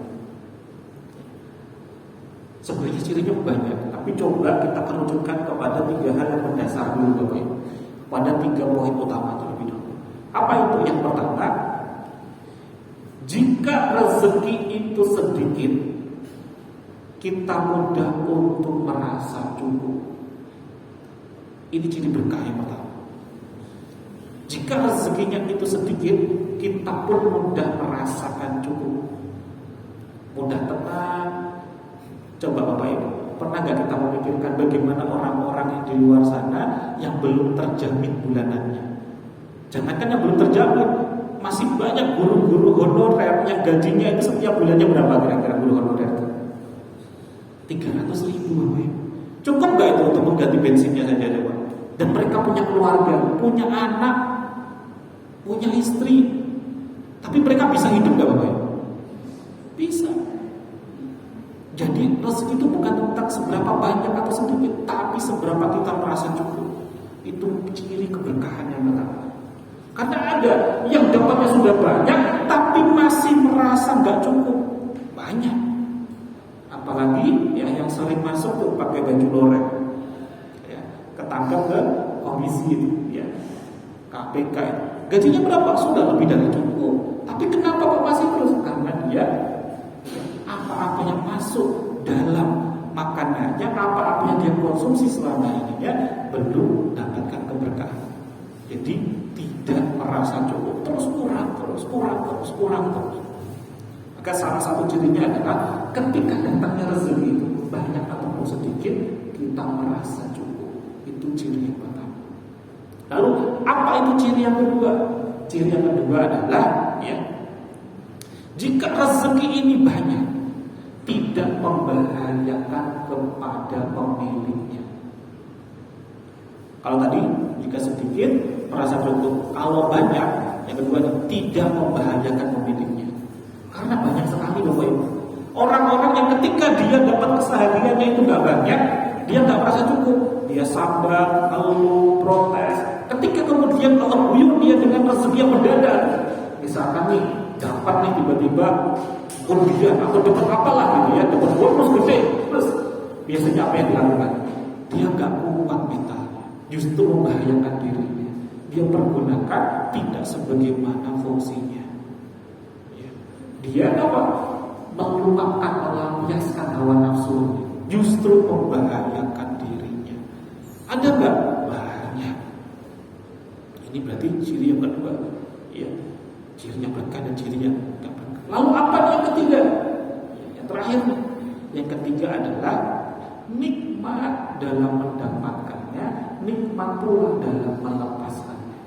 Sebenarnya cirinya banyak, tapi coba kita kerucutkan kepada 3 hal yang mendasar dulu Bapak. Pada 3 poin utama terlebih dahulu. Apa itu? Yang pertama, jika rezeki itu sedikit, kita mudah untuk merasa cukup. Ini ciri berkah yang pertama. Jika rezekinya itu sedikit, kita pun mudah merasakan cukup, mudah tenang. Coba Bapak Ibu, pernah gak kita memikirkan bagaimana orang-orang yang di luar sana yang belum terjamin bulanannya? Jangankan yang belum terjamin, masih banyak guru-guru honorer yang gajinya itu setiap bulannya berapa kira-kira guru honorer itu? 300.000 Bapak Ibu. Cukup gak itu untuk mengganti bensinnya saja Bapak? Dan mereka punya keluarga, punya anak, punya istri, tapi mereka bisa hidup gak Bapak Ibu? Bisa. Jadi rezeki itu bukan tentang seberapa banyak atau sedikit, tapi seberapa kita merasa cukup. Itu ciri keberkahan yang pertama. Karena ada yang dapatnya sudah banyak, tapi masih merasa nggak cukup. Banyak. Apalagi yang sering masuk tuh pakai baju loreng, ketangkap ke komisi itu, KPK. Gajinya berapa? Sudah lebih dari cukup. Tapi kenapa kok masih terus? Karena dia apa-apa yang masuk dalam makanannya, apa-apa yang dia konsumsi selama ini belum dapatkan keberkahan. Jadi tidak merasa cukup, terus kurang. Maka salah satu cirinya adalah ketika datangnya rezeki itu banyak ataupun sedikit, kita merasa cukup. Itu ciri yang pertama. Lalu apa itu ciri yang kedua? Ciri yang kedua adalah jika rezeki ini banyak, tidak membahayakan kepada pemiliknya. Kalau tadi jika sedikit merasa cukup, kalau banyak, yang kedua tidak membahayakan pemiliknya. Karena banyak sekali Bapak Ibu orang-orang yang ketika dia dapat kesehariannya itu nggak banyak, dia nggak merasa cukup, dia sabar, ngeluh, protes. Ketika kemudian Allah guyur dia dengan rezeki yang mendadak, misalkan nih dapat nih tiba-tiba undian atau dapat apalah gitu dapat bonus gede, terus biasanya apa yang dilakukan? Dia nggak kuat mentalnya, justru membahayakan dirinya. Dia pergunakan tidak sebagaimana fungsinya. Dia apa? Melupakan, melampiaskan hawa nafsunya, justru membahayakan dirinya. Ada nggak? Banyak. Ini berarti ciri yang kedua, cirinya berkah dan cirinya nggak berkah. Lalu apa yang ketiga? Yang terakhir, yang ketiga adalah nikmat dalam mendapatkannya, nikmat pula dalam melepaskannya.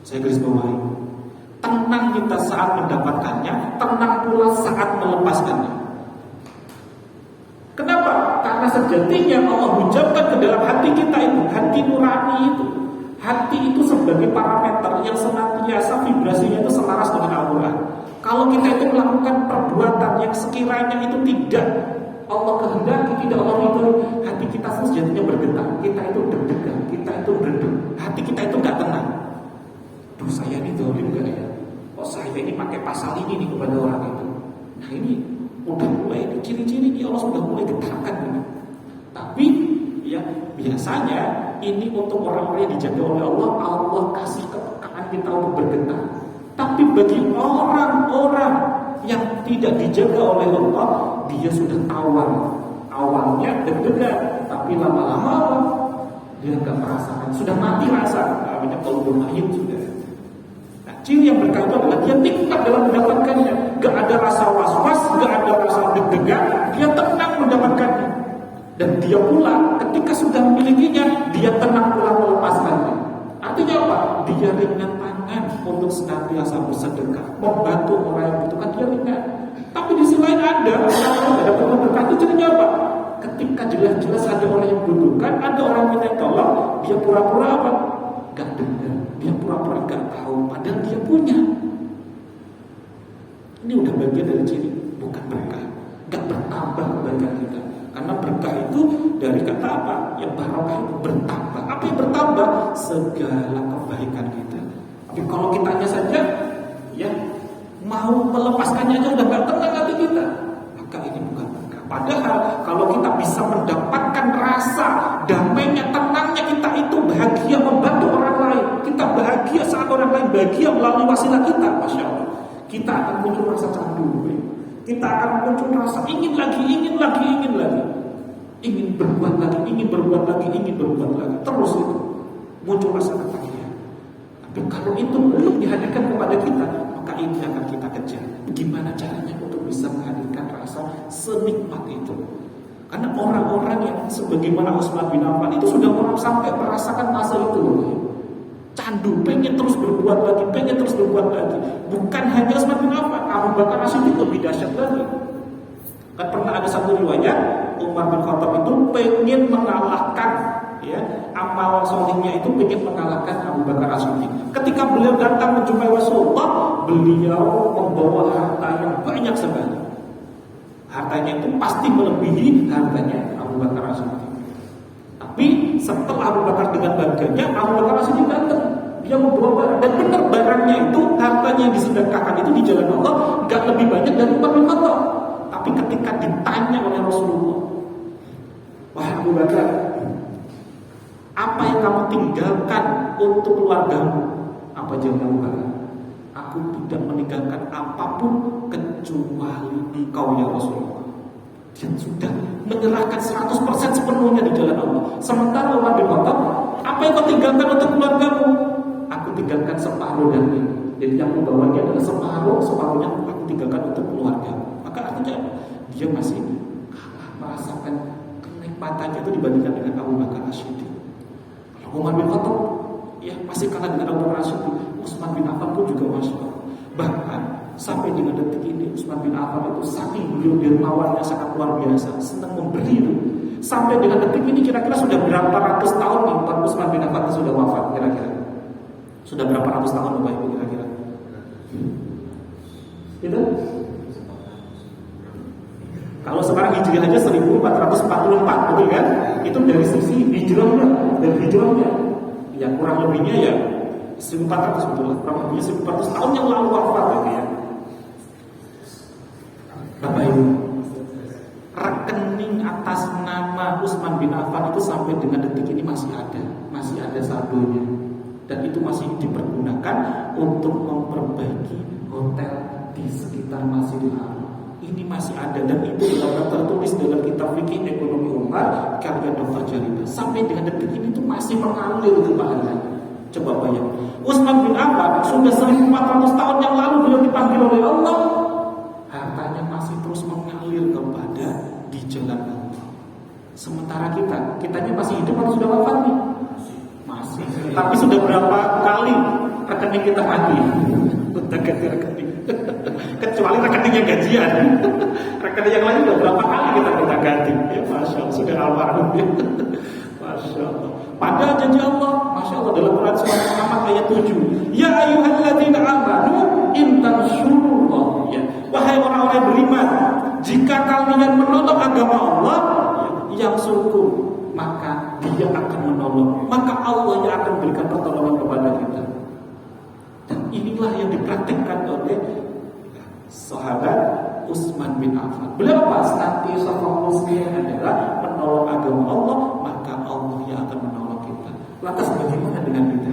Saya garis bawahi, tenang kita saat mendapatkannya, tenang pula saat melepaskannya. Kenapa? Karena sejatinya Allah ucapkan ke dalam hati kita itu, hati nurani itu. Hati itu sebagai parameter yang senantiasa vibrasinya itu selaras dengan Al-Quran. Kalau kita itu melakukan perbuatan yang sekiranya itu tidak Allah kehendaki, tidak Allah itu, hati kita sejatinya bergetar. Kita itu deg-degan, kita itu berdeg. Hati kita itu gak tenang. Duh, saya ini dolim gak ya? Oh, saya ini pakai pasal ini nih kepada orang itu. Nah, ini udah mulai ciri-ciri ini Allah sudah mulai getarkan ini. Tapi biasanya ini untuk orang-orang yang dijaga oleh Allah, Allah kasih kita untuk bergetar. Tapi bagi orang-orang yang tidak dijaga oleh Allah, dia sudah awalnya deg-degan, tapi lama-lama dia nggak merasakan, sudah mati rasa, namanya kalau bermain sudah. Nah, ciri yang berkah itu adalah dia nikmat dalam mendapatkannya, nggak ada rasa was-was, nggak ada rasa deg-degan, dia tenang mendapatkannya. Dan dia pula ketika sudah memilikinya, dia tenang pula melepaskannya. Artinya apa? Dia ringan tangan untuk senantiasa bersedekah, membantu orang yang membutuhkan, dia ringan. Tapi di sisi lain ada orang yang dapat berkah itu jadinya apa? Ketika jelas-jelas ada orang yang membutuhkan, ada orang minta tolong, dia pura-pura apa? Gak dengar, dia pura-pura gak tahu, padahal dia punya. Ini udah bagian dari ciri bukan berkah, gak bertambah kebaikan kita. Karena berkah itu dari kata apa? Ya barokah itu bertambah. Apa yang bertambah? Segala kebaikan kita. Tapi kalau kitanya saja ya mau melepaskannya aja udah gak tenang hati kita, maka ini bukan berkah. Padahal kalau kita bisa mendapatkan rasa damainya, tenangnya kita itu bahagia membantu orang lain, kita bahagia saat orang lain bahagia melalui wasilah kita, Masya Allah, kita akan muncul rasa candu. Kita akan muncul rasa ingin lagi, ingin berbuat lagi, terus itu muncul rasa ketagihan. Tapi kalau itu belum dihadirkan kepada kita, maka ini akan kita kejar. Bagaimana caranya untuk bisa menghadirkan rasa senikmat itu? Karena orang-orang yang sebagaimana Utsman bin Affan itu sudah sampai merasakan masa itu, candu, pengen terus berbuat lagi. Bukan hanya Utsman bin Affan, Abu Bakar As-Siddiq lebih dahsyat lagi. Kan pernah ada satu riwayat, Umar bin Khattab itu pengen mengalahkan, ya, amal solihnya itu pengen mengalahkan Abu Bakar As-Siddiq. Ketika beliau datang menjumpai Rasulullah, beliau membawa harta yang banyak sekali. Hartanya itu pasti melebihi hartanya Abu Bakar As-Siddiq. Tapi setelah Abu Bakar dengan bangganya, Abu Bakar As-Siddiq datang, dia membawa barang, dan benar barangnya itu, hartanya yang disedekahkan itu di jalan Allah gak lebih banyak dari Umar bin Khattab. Tapi ketika ditanya oleh Rasulullah, wahai Abu Bakar, apa yang kamu tinggalkan untuk keluargamu? Apa jawab Abu Bakar? Aku tidak meninggalkan apapun kecuali engkau ya Rasulullah. Dia sudah menyerahkan 100% sepenuhnya di jalan Allah. Sementara Umar bin Khattab, apa yang kau tinggalkan untuk keluargamu? Aku tinggalkan separuh dari ini. Jadi yang membawanya adalah separuhnya aku tinggalkan untuk keluarga. Maka artinya dia masih kalah merasakan kenikmatannya itu dibandingkan dengan Abu Bakar As-Siddiq. Kalau Umar bin Khattab ya masih kalah dengan Abu Bakar As-Siddiq. Utsman bin Affan pun juga Masya Allah. Bahkan sampai dengan detik ini Utsman bin Affan itu saking beliau dermawannya sangat luar biasa, senang memberi itu. Sampai dengan detik ini kira-kira sudah berapa ratus tahun nih Utsman bin Affan sudah wafat kira-kira? Sudah berapa ratus tahun Bapak Ibu kira-kira? Itu? Kalau sekarang hijriah aja 1444, betul kan? Itu dari sisi hijrahnya, ya kurang lebihnya ya 1400 betul lah, kurang lebihnya 1400 tahun yang lalu wafat gitu ya. Bapak Ibu, rekening atas nama Utsman bin Affan itu sampai dengan detik ini masih ada saldonya, dan itu masih dipergunakan untuk memperbaiki hotel di sekitar Masjidil Haram. Ini masih ada, dan itu benar-benar tertulis dalam kitab fikih ekonomi Umar karya Dr. Jalibah. Sampai dengan detik ini itu masih mengalir ke pahalanya. Coba bayangkan, Utsman bin Affan sudah 1400 tahun yang lalu beliau dipanggil oleh Allah, hartanya masih terus mengalir kepada di jalan Allah. Sementara kitanya masih hidup atau sudah wafat nih? Masih. Tapi sudah berapa kali rekening kita mati? Udah ganti rekening. Kecuali rekeningnya gajian. Rekening yang lain udah berapa kali kita ganti? Ya Masya Allah, sudah almarhum ya. Masya Allah. Pada janji Allah, Masya Allah, dalam Quran surat Muhammad ayat 7, ya ayyuhalladzina amanu in tansurullah, ya, wahai orang-orang yang beriman, jika kalian menolong agama Allah, yang suku, maka Dia akan menolong, maka Allah yang akan berikan pertolongan kepada kita. Dan inilah yang dipraktikkan oleh sahabat Utsman bin Affan. Beliau pasti fokusnya adalah menolong agama Allah, maka Allah yang akan menolong kita. Lantas bagaimana dengan kita?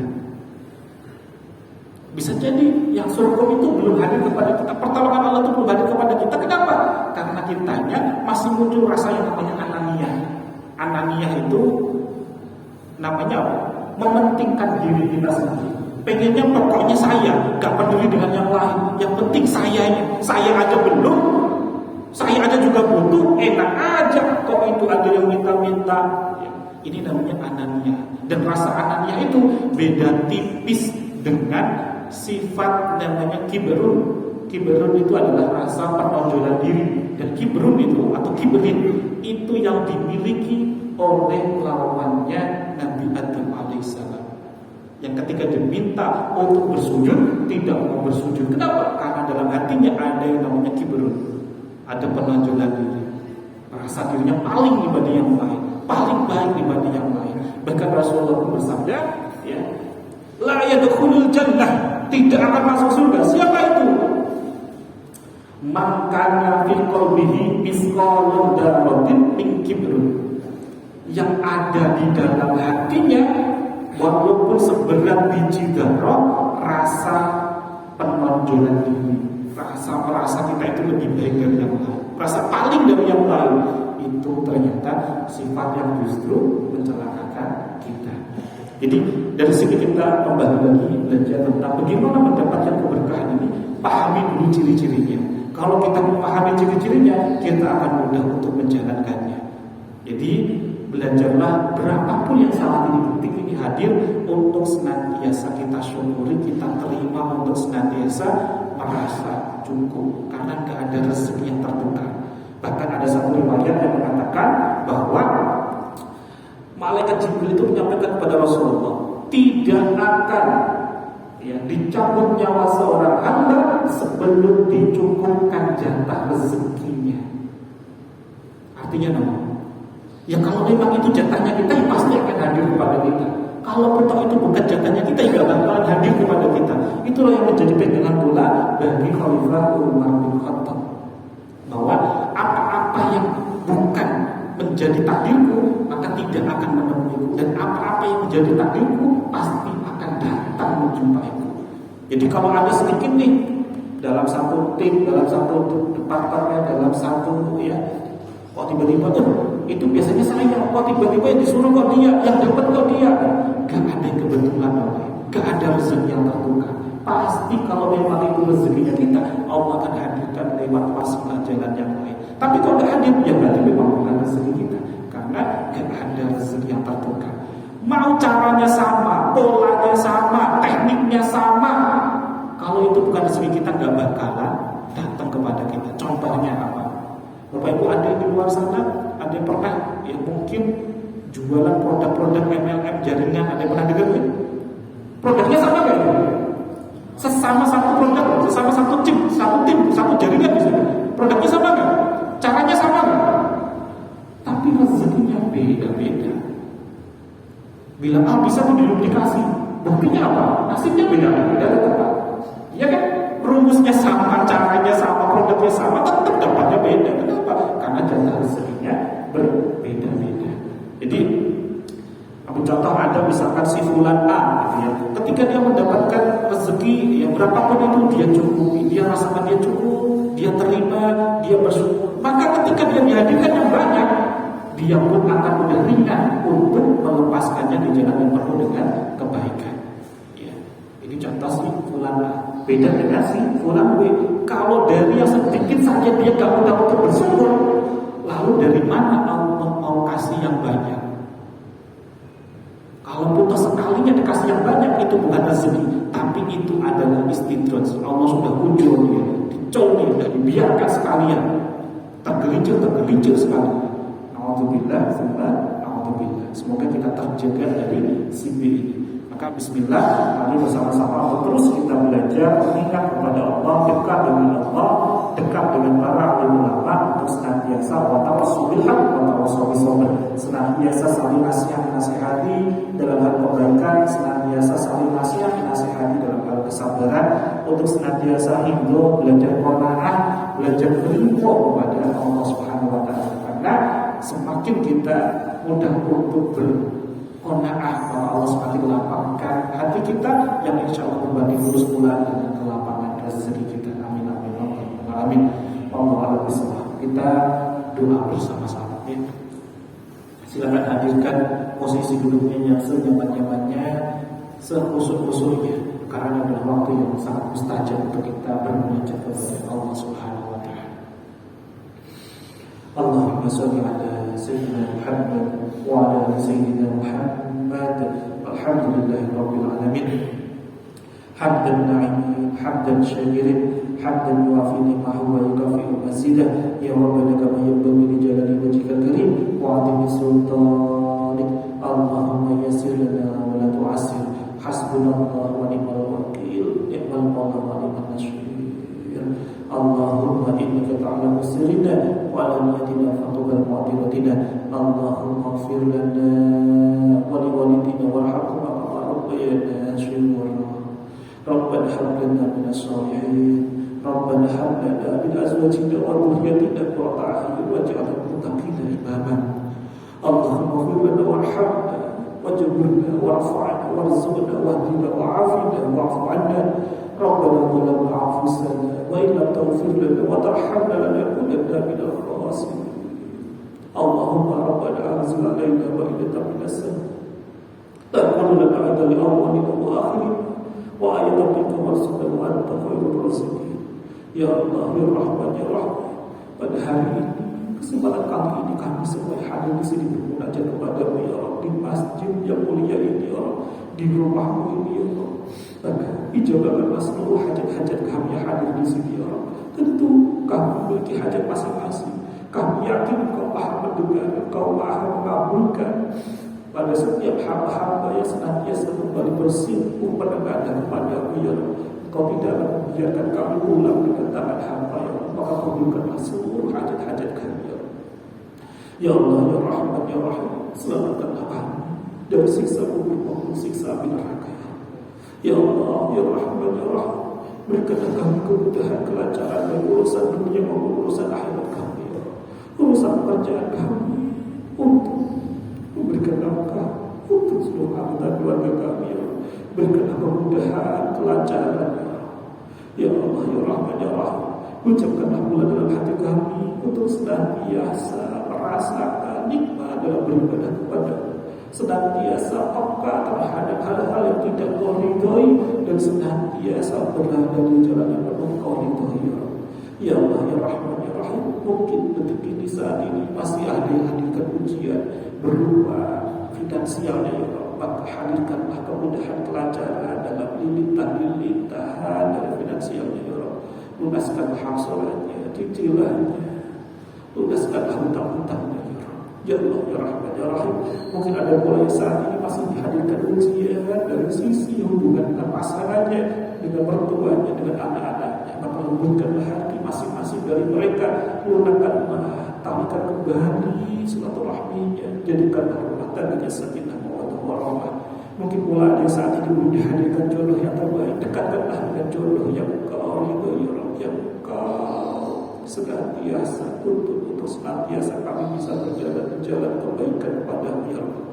Bisa jadi yang surga itu belum hadir kepada kita, pertolongan Allah itu belum hadir kepada kita. Kenapa? Karena kitanya masih muncul rasa yang namanya anania. Anania itu namanya apa? Mementingkan diri kita sendiri. Pengennya pokoknya saya, gak peduli dengan yang lain. Yang penting sayanya. Saya aja belum, saya aja juga butuh, enak aja kok itu ada yang minta-minta. Ini namanya anania. Dan rasa anania itu beda tipis dengan sifat namanya kibrun. Kibrun itu adalah rasa penonjolan diri. Dan kibrun itu atau kibrin itu yang dimiliki oleh lawannya Nabi Adam alaihissalam, yang ketika diminta untuk bersujud tidak mau bersujud. Kenapa? Karena dalam hatinya ada yang namanya kibrun, ada penonjolan diri, rasa dirinya paling dibanding yang lain, paling baik dibanding yang lain. Bahkan Rasulullah bersabda, ya, la yadkhulul jannah, tidak akan masuk surga. Siapa itu? Man kana fi qalbihi misqalun dzarratin min kibrun, yang ada di dalam hatinya walaupun seberat biji dzarrah rasa penonjolan diri, rasa merasa kita itu lebih baik dari yang lain, rasa paling dari yang lain. Itu ternyata sifat yang justru mencelakakan kita. Jadi dari sini kita kembali lagi belajar tentang bagaimana mendapatkan keberkahan ini. Pahami dulu ciri-cirinya. Kalau kita memahami ciri-cirinya, kita akan mudah untuk menjalankannya. Jadi belajarlah berapapun yang saat ini detik ini hadir, untuk senantiasa kita syukuri, kita terima, untuk senantiasa merasa cukup, karena gak ada rezeki yang tertukar. Bahkan ada satu riwayat yang mengatakan bahwa malaikat Jibril itu menyampaikan kepada Rasulullah, tidak akan dicabut nyawa seorang hamba sebelum dicukupkan jatah rezekinya. Artinya apa? Ya kalau memang itu jatahnya kita, ya pasti akan hadir kepada kita. Kalau betul itu bukan jatahnya kita, ya gak bakalan hadir kepada kita. Itulah yang menjadi pegangan pula bagi Khalifah Umar bin Khattab, bahwa apa-apa yang bukan menjadi takdirku maka tidak akan menemuiku, dan apa-apa yang menjadi takdirku pasti akan datang menjumpaiku. Jadi kalau ada sedikit nih dalam satu tim, dalam satu departemen, dalam satu kok tiba-tiba itu biasanya saya, kok tiba-tiba yang disuruh kok dia, yang dapat kok dia. Gak ada kebetulan, gak ada rezeki yang tertukar. Pasti kalau memang itu rezekinya kita, Allah akan hadirkan lewat wasilah jalan yang lain. Tapi kalau gak hadir, ya berarti memang bukan rezeki kita, karena gak ada rezeki yang tertukar. Mau caranya sama, polanya sama, tekniknya sama, kalau itu bukan rezeki kita, gak bakalan datang kepada kita. Contohnya apa? Bapak Ibu ada di luar sana, ada yang pernah mungkin jualan produk-produk MLM jaringan, ada yang pernah dengar ya? Produknya sama gak ya? Sesama satu produk, sesama satu tim, satu jaringan misalnya. Produknya sama gak? Caranya sama gak? Tapi rezekinya beda-beda. Bilang bisa tuh diduplikasi, buktinya apa? Nasibnya beda-beda tetap. Iya kan? Rumusnya sama, caranya sama, produknya sama, tetap dapatnya beda. Kenapa? Karena jatah rezekinya berbeda-beda. Jadi ambil contoh, ada misalkan si fulan A gitu ya. Ketika dia mendapatkan rezeki berapapun itu dia cukupi, dia rasakan dia cukup, dia terima, dia bersyukur. Maka ketika dia dihadirkan yang banyak, dia pun akan mudah ringan untuk melepaskannya di jalan yang penuh dengan kebaikan. Ya. Ini contoh si fulan A. Beda dengan si fulan B. Kalau dari yang sedikit saja dia gak mudah untuk bersyukur, lalu dari mana Allah mau kasih yang banyak? Kalau putus sekalinya dikasih yang banyak, itu bukan rezeki, tapi itu adalah istidraj. Allah sudah ukur dia, dicoli, sudah dibiarkan sekalian, tergelincir sekalian. Alhamdulillah, alhamdulillah. Semoga kita terjaga dari si B ini. Maka bismillah, mari bersama-sama terus kita belajar mengingat kepada Allah, dekat dengan Allah, dekat dengan para alim ulama, untuk senantiasa watawassul bil haq watawassul bis sabr, senantiasa saling nasihati dalam hal kebaikan, senantiasa saling nasihati dalam hal kesabaran, untuk senantiasa himbo, belajar qanaah, belajar berilmu kepada Allah Subhanahu wa taala. Karena semakin kita mudah untuk qanaah, bahwa Allah semakin lapangkan hati kita, yang insya Allah berbanding lurus pula dengan kelapangan rezeki kita. Amin amin amin. Allah kita doa bersama-sama ya. Silakan hadirkan posisi duduknya yang senyaman-nyamannya, sekhusyuk-khusyuknya, karena adalah waktu yang sangat mustajab untuk kita bermunajat kepada Allah Subhanahu wa taala. Allahumma shalli ala sayyidina Muhammad wa ala sayyidina Muhammad. Alhamdulillahi rabbil alamin. Hamdan na'imin, hamdan syakirin, hamdan yuafi ni'mahu wa yukafi'u mazidah. Ya Rabbana kama yanbaghi li jalali wajhikal karim wa 'azimi sultanik. Allahumma yassir lana wa la tu'assir. Hasbunallahu wa ni'mal wakil, ni'mal mawla wa ni'mal nasir. Allahumma innaka ta'lamu sirrina wa alaniyatina fatuqal mu'adiratina. Allahumma ighfir lana wa liwalidina warhamhum kama rabbayana shighara. Rabbana hab lana minas shalihin. Rabbana hab lana min azwajina wa dhurriyyatina qurrata a'yun waj'alna lil muttaqina imama. Allahumma ighfir lana warhamna wajburna warfa'na warzuqna wahdina wa'afina wa'fu 'anna. Rabbana zalamna anfusana wa in lam taghfir lana wa tarhamna lanakunanna minal khasirin. Allahumma rabbana anzil 'alaina ma'idatan minas sama' takunu lana 'adlan li awwalina wa akhirina wa ayatan minka warzuqna wa anta khairur raziqin. Ya Allah ya Rahman ya Rahim, pada hari ini, kesempatan kali ini kami semua hadir di sini bermunajat kepadamu ya Allah, di masjid yang mulia ini ya Allah, di rumahmu ini ya Allah. Maka ijabahkanlah seluruh hajat-hajat kami yang hadir di sini ya Allah. Tentu kami memiliki hajat masing-masing. Kami yakin Engkau maha mendengar, Engkau maha mengabulkan pada setiap hamba-hamba yang senantiasa kembali bersimpuh beribadah kepadamu ya Allah. Engkau tidak akan membiarkan kami pulang dengan tangan hamba ya Allah. Maka kabulkanlah seluruh hajat-hajat kami ya Allah. Ya Allah ya Rahman ya Rahim, selamatkanlah kami dari siksa kubur maupun siksa api neraka ya Allah. Ya Allah ya Rahman ya Rahim, berikanlah kami kemudahan, kelancaran dari urusan dunia maupun urusan akhirat kami ya Allah. Urusan pekerjaan kami untuk memberikan nafkah untuk seluruh anggota keluarga kami ya Allah. Berikanlah kemudahan, kelancaran ya Allah. Ya Allah ya Rahman ya Rahim, ucapkanlah pula dalam hati kami untuk senantiasa merasakan nikmat dalam beribadah kepada-Mu, senantiasa peka terhadap hal-hal yang tidak Kau ridhoi, dan senantiasa berada di jalan yang Kau ridhoi ya Allah. Ya Allah ya Rahman ya Rahim, mungkin detik ini saat ini masih ada yang hadirkan ujian berupa finansialnya ya Allah. Maka hadirkanlah kemudahan, kelancaran dalam lilitan-lilintahan dari finansialnya ya Allah. Lunaskan hausalannya, cicilannya, lunaskanlah hutang-hutangnya ya Allah. Ya Allah ya Rahman ya Rahim, mungkin ada mulai saat ini masih dihadirkan ujian dari sisi hubungan dengan pasangannya, dengan mertuanya, dengan anak-anaknya. Maka lembutkanlah hati masing-masing dari mereka, lunakkanlah, talikan kembali silaturahminya, jadikanlah rumah tangganya sakinah mawaddah warahmah. Mungkin pula ada yang saat ini belum dihadirkan jodoh yang terbaik, dekatkanlah dengan jodoh yang Kau ridhoi ya Allah, yang Kau senantiasa untuk senantiasa kami bisa berjalan di jalan kebaikan kepadamu ya Allah.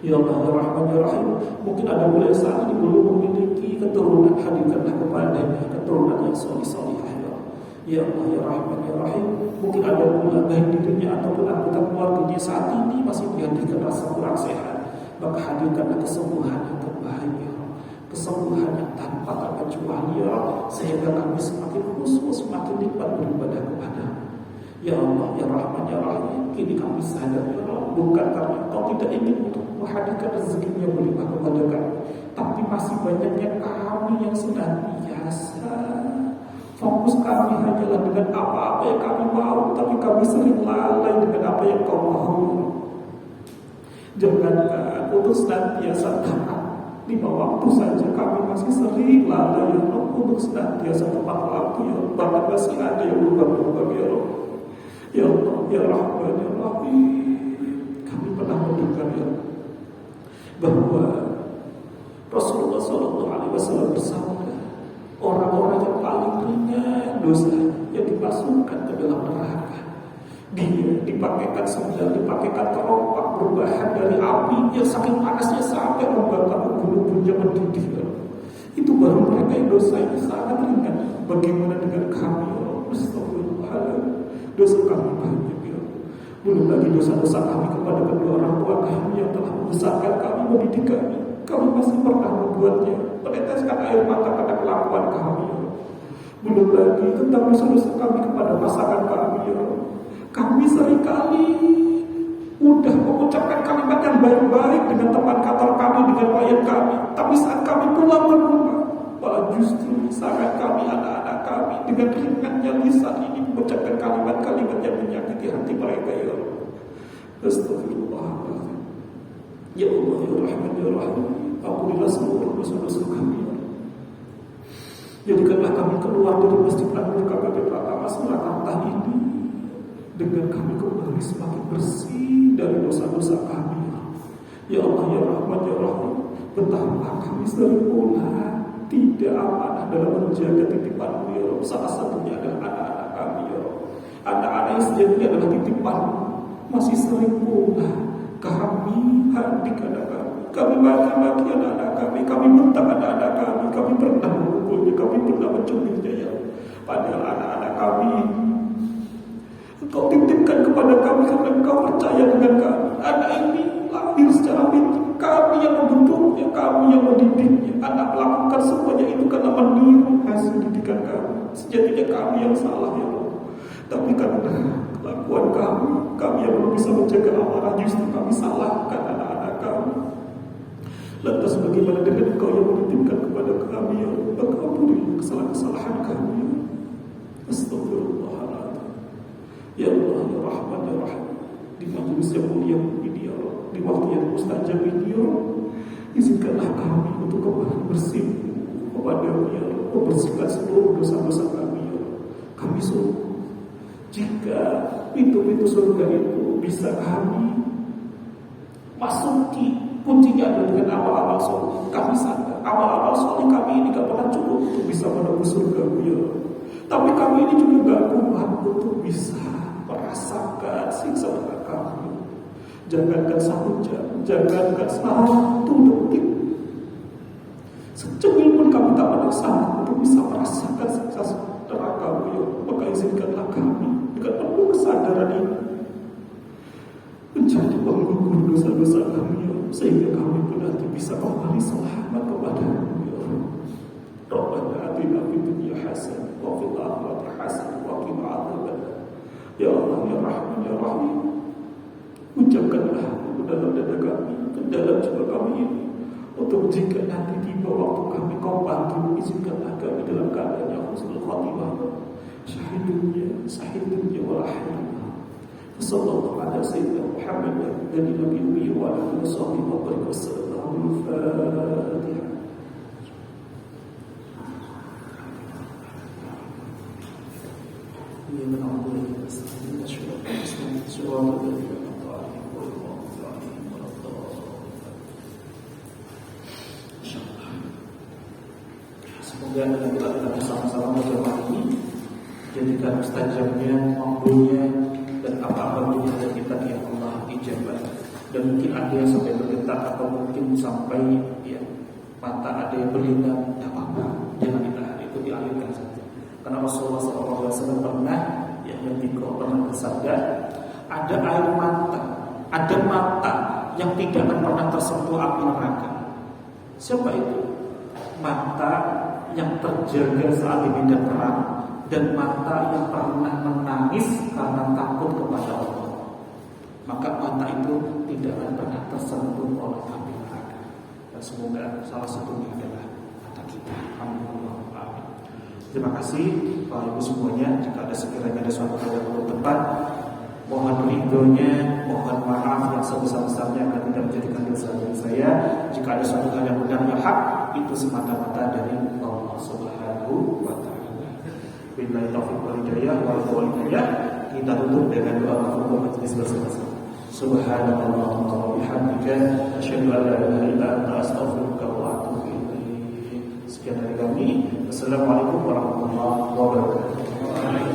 Ya Allah ya Rahman ya Rahim, mungkin ada pula yang saat ini belum memiliki keturunan, hadirkanlah kepadanya keturunan yang solih-solihah ya Allah. Ya Allah ya Rahman ya Rahim, mungkin ada pula baik dirinya ataupun anggota keluarganya saat ini masih dihadirkan rasa kurang sehat, maka hadirkanlah kesembuhan yang terbaik ya Allah, kesembuhan yang tanpa terkecuali ya Allah, sehingga kami semakin khusyuk, semakin nikmat beribadah kepada-Mu. Ya Allah ya Rahman ya Rahim, kini kami sadar ya Allah, bukan karena Kau tidak ingin untuk menghadirkan rezeki yang berlimpah kepada kami, tapi masih banyaknya kami yang senantiasa fokus kami hanyalah dengan apa-apa yang kami mau, tapi kami sering lalai dengan apa yang Kau mau. Jangankan untuk senantiasa taat, 5 waktu saja kami masih sering lalai ya Allah, untuk senantiasa tepat waktu ya Allah. Bahkan masih ada yang berubah-ubah ya Allah. Ya Allah ya Rahman ya Rahim, kami pernah mendengar ya bahwa Rasulullah SAW bersabda, orang-orang yang paling ringan dosa yang dimasukkan ke dalam neraka Dia dipakaikan sandal, dipakaikan teropak berbahan dari api yang saking panasnya sampai membakar ubun-ubunnya mendidih. Ya. Itu baru mereka yang dosanya sangat ringan. Bagaimana dengan kami? Ya. Astagfirullahaladzim. Dosa kami banyak. Ya. Belum lagi dosa-dosa kami kepada kedua orang tua kami yang telah membesarkan kami, mendidik kami. Kami masih pernah membuatnya meneteskan air mata pada kelakuan kami. Ya. Belum lagi tentang dosa-dosa kami kepada pasangan kami. Ya. Kami seringkali mudah mengucapkan kalimat yang baik-baik dengan teman kantor kami, dengan klien kami. Tapi saat kami pulang ke rumah, malah justru sangat kami, anak-anak kami, dengan ringannya lisan ini mengucapkan kalimat-kalimat yang menyakiti hati mereka. Ya Allah. Astagfirullahaladzim. Ya Allah, ya Rahman, ya Rahim. Ampunilah seluruh dosa-dosa kami. Ya. Jadikanlah kami keluar dari Masjid An-Nur KPP Pratama Surakarta ini dengan kami kembali semakin bersih dari dosa-dosa kami. Ya Allah, ya Rahman, ya Rahim. Betapa kami sering pula tidak amanah dalam menjaga titipan-Mu, ya Allah. Salah satunya adalah anak-anak kami, ya Allah. Anak-anak yang sejatinya adalah titipan-Mu. Masih sering pula kami hadik anak kami. Kami maki-maki anak-anak kami bentak anak-anak kami pernah memukulnya, kami pernah mencubitnya, ya Allah. Padahal anak-anak kami Engkau titipkan kepada kami karena Engkau percaya dengan kami. Anak ini lahir secara fitrah, kami yang membentuknya, kami yang mendidiknya. Anak melakukan semuanya itu karena meniru hasil didikan kami. Sejatinya kami yang salah, ya Allah. Tapi karena kelakuan kami yang belum bisa menjaga amarah, justru kami salahkan anak-anak kami. Lantas bagaimana dengan Engkau yang menitipkan kepada kami, ya Allah? Engkau ampunilah kesalahan-kesalahan kami. Astagfirullahaladzim. Ya Allah, ya Rahman, ya Rahim. Di majelis yang mulia ini, ya Allah, di waktu yang mustajab ini, ya Allah, izinkanlah kami untuk kembali bersimpuh kepada-Mu, ya Allah, membersihkan seluruh dosa-dosa kami, ya Allah. Kami sungguh, jika pintu-pintu surga itu bisa kami masuki, kuncinya adalah dengan amal-amal soleh. Kami sadar amal-amal soleh kami ini gak pernah cukup untuk bisa menembus surga-Mu, ya Allah. Tapi kami ini juga gak kuat untuk bisa merasakan siksa neraka. Jangankan 1 jam, jangankan 1 detik, secengil pun kami tak pernah sanggup untuk bisa merasakan siksa neraka. Maka izinkanlah kami dengan penuh kesadaran ini menjadi penggugur dosa-dosa kami, sehingga kami pun nanti bisa kembali selamat kepada-Mu, ya Allah. Rabbana atina fid dunya hasanah wa fil akhirati hasanah wa qina adzabannar. Ya Allah, ya Rahman, ya Rahim. Ucapkanlah ke dalam dada kami, ke dalam jiwa kami ini, untuk jika nanti tiba waktu kami Kau panggil, izinkanlah kami dalam keadaan yang husnul khatimah, sahidunnya wal akhirah. Sallallahu ala sayyidina Muhammad dan Nabi wa ala alihi wa sahbihi. Al-Fatihah. Semoga kita bersama-sama berdoa ini jadikan mustajabnya, makbulnya, dan apa-apa yang ada kita ya Allah ijabah. Dan mungkin ada yang sampai bergetar atau mungkin sampai ya mata ada yang berlinang, tak apa-apa, jangan ditahan, itu dialirkan saja. Karena Rasulullah SAW pernah yang pernah bersabda, ada air mata, ada mata yang tidak akan pernah tersentuh api neraka. Siapa itu? Mata yang terjaga saat di medan perang, dan mata yang pernah menangis karena takut kepada Allah. Maka mata itu tidak akan pernah tersentuh oleh api neraka. Dan semoga salah satunya adalah mata kita. Amin. Terima kasih Bapak Ibu semuanya. Jika ada sekiranya ada suatu hal yang belum tepat, mohon ridhonya, mohon maaf yang sebesar-besarnya agar tidak menjadikan dosa dari saya. Jika ada suatu hal yang benar yang hak, itu semata-mata dari Allah Subhanahu wa Ta'ala. Billahi taufiq wal hidayah wal hidayah. Kita tutup dengan doa kafaratul majlis bersama-sama. Subhanallahumma wa bihamdika, asyhadu an la ilaha illa anta, astaghfiruka wa atubu ilaik. Sekian dari kami. Assalamualaikum warahmatullahi wabarakatuh.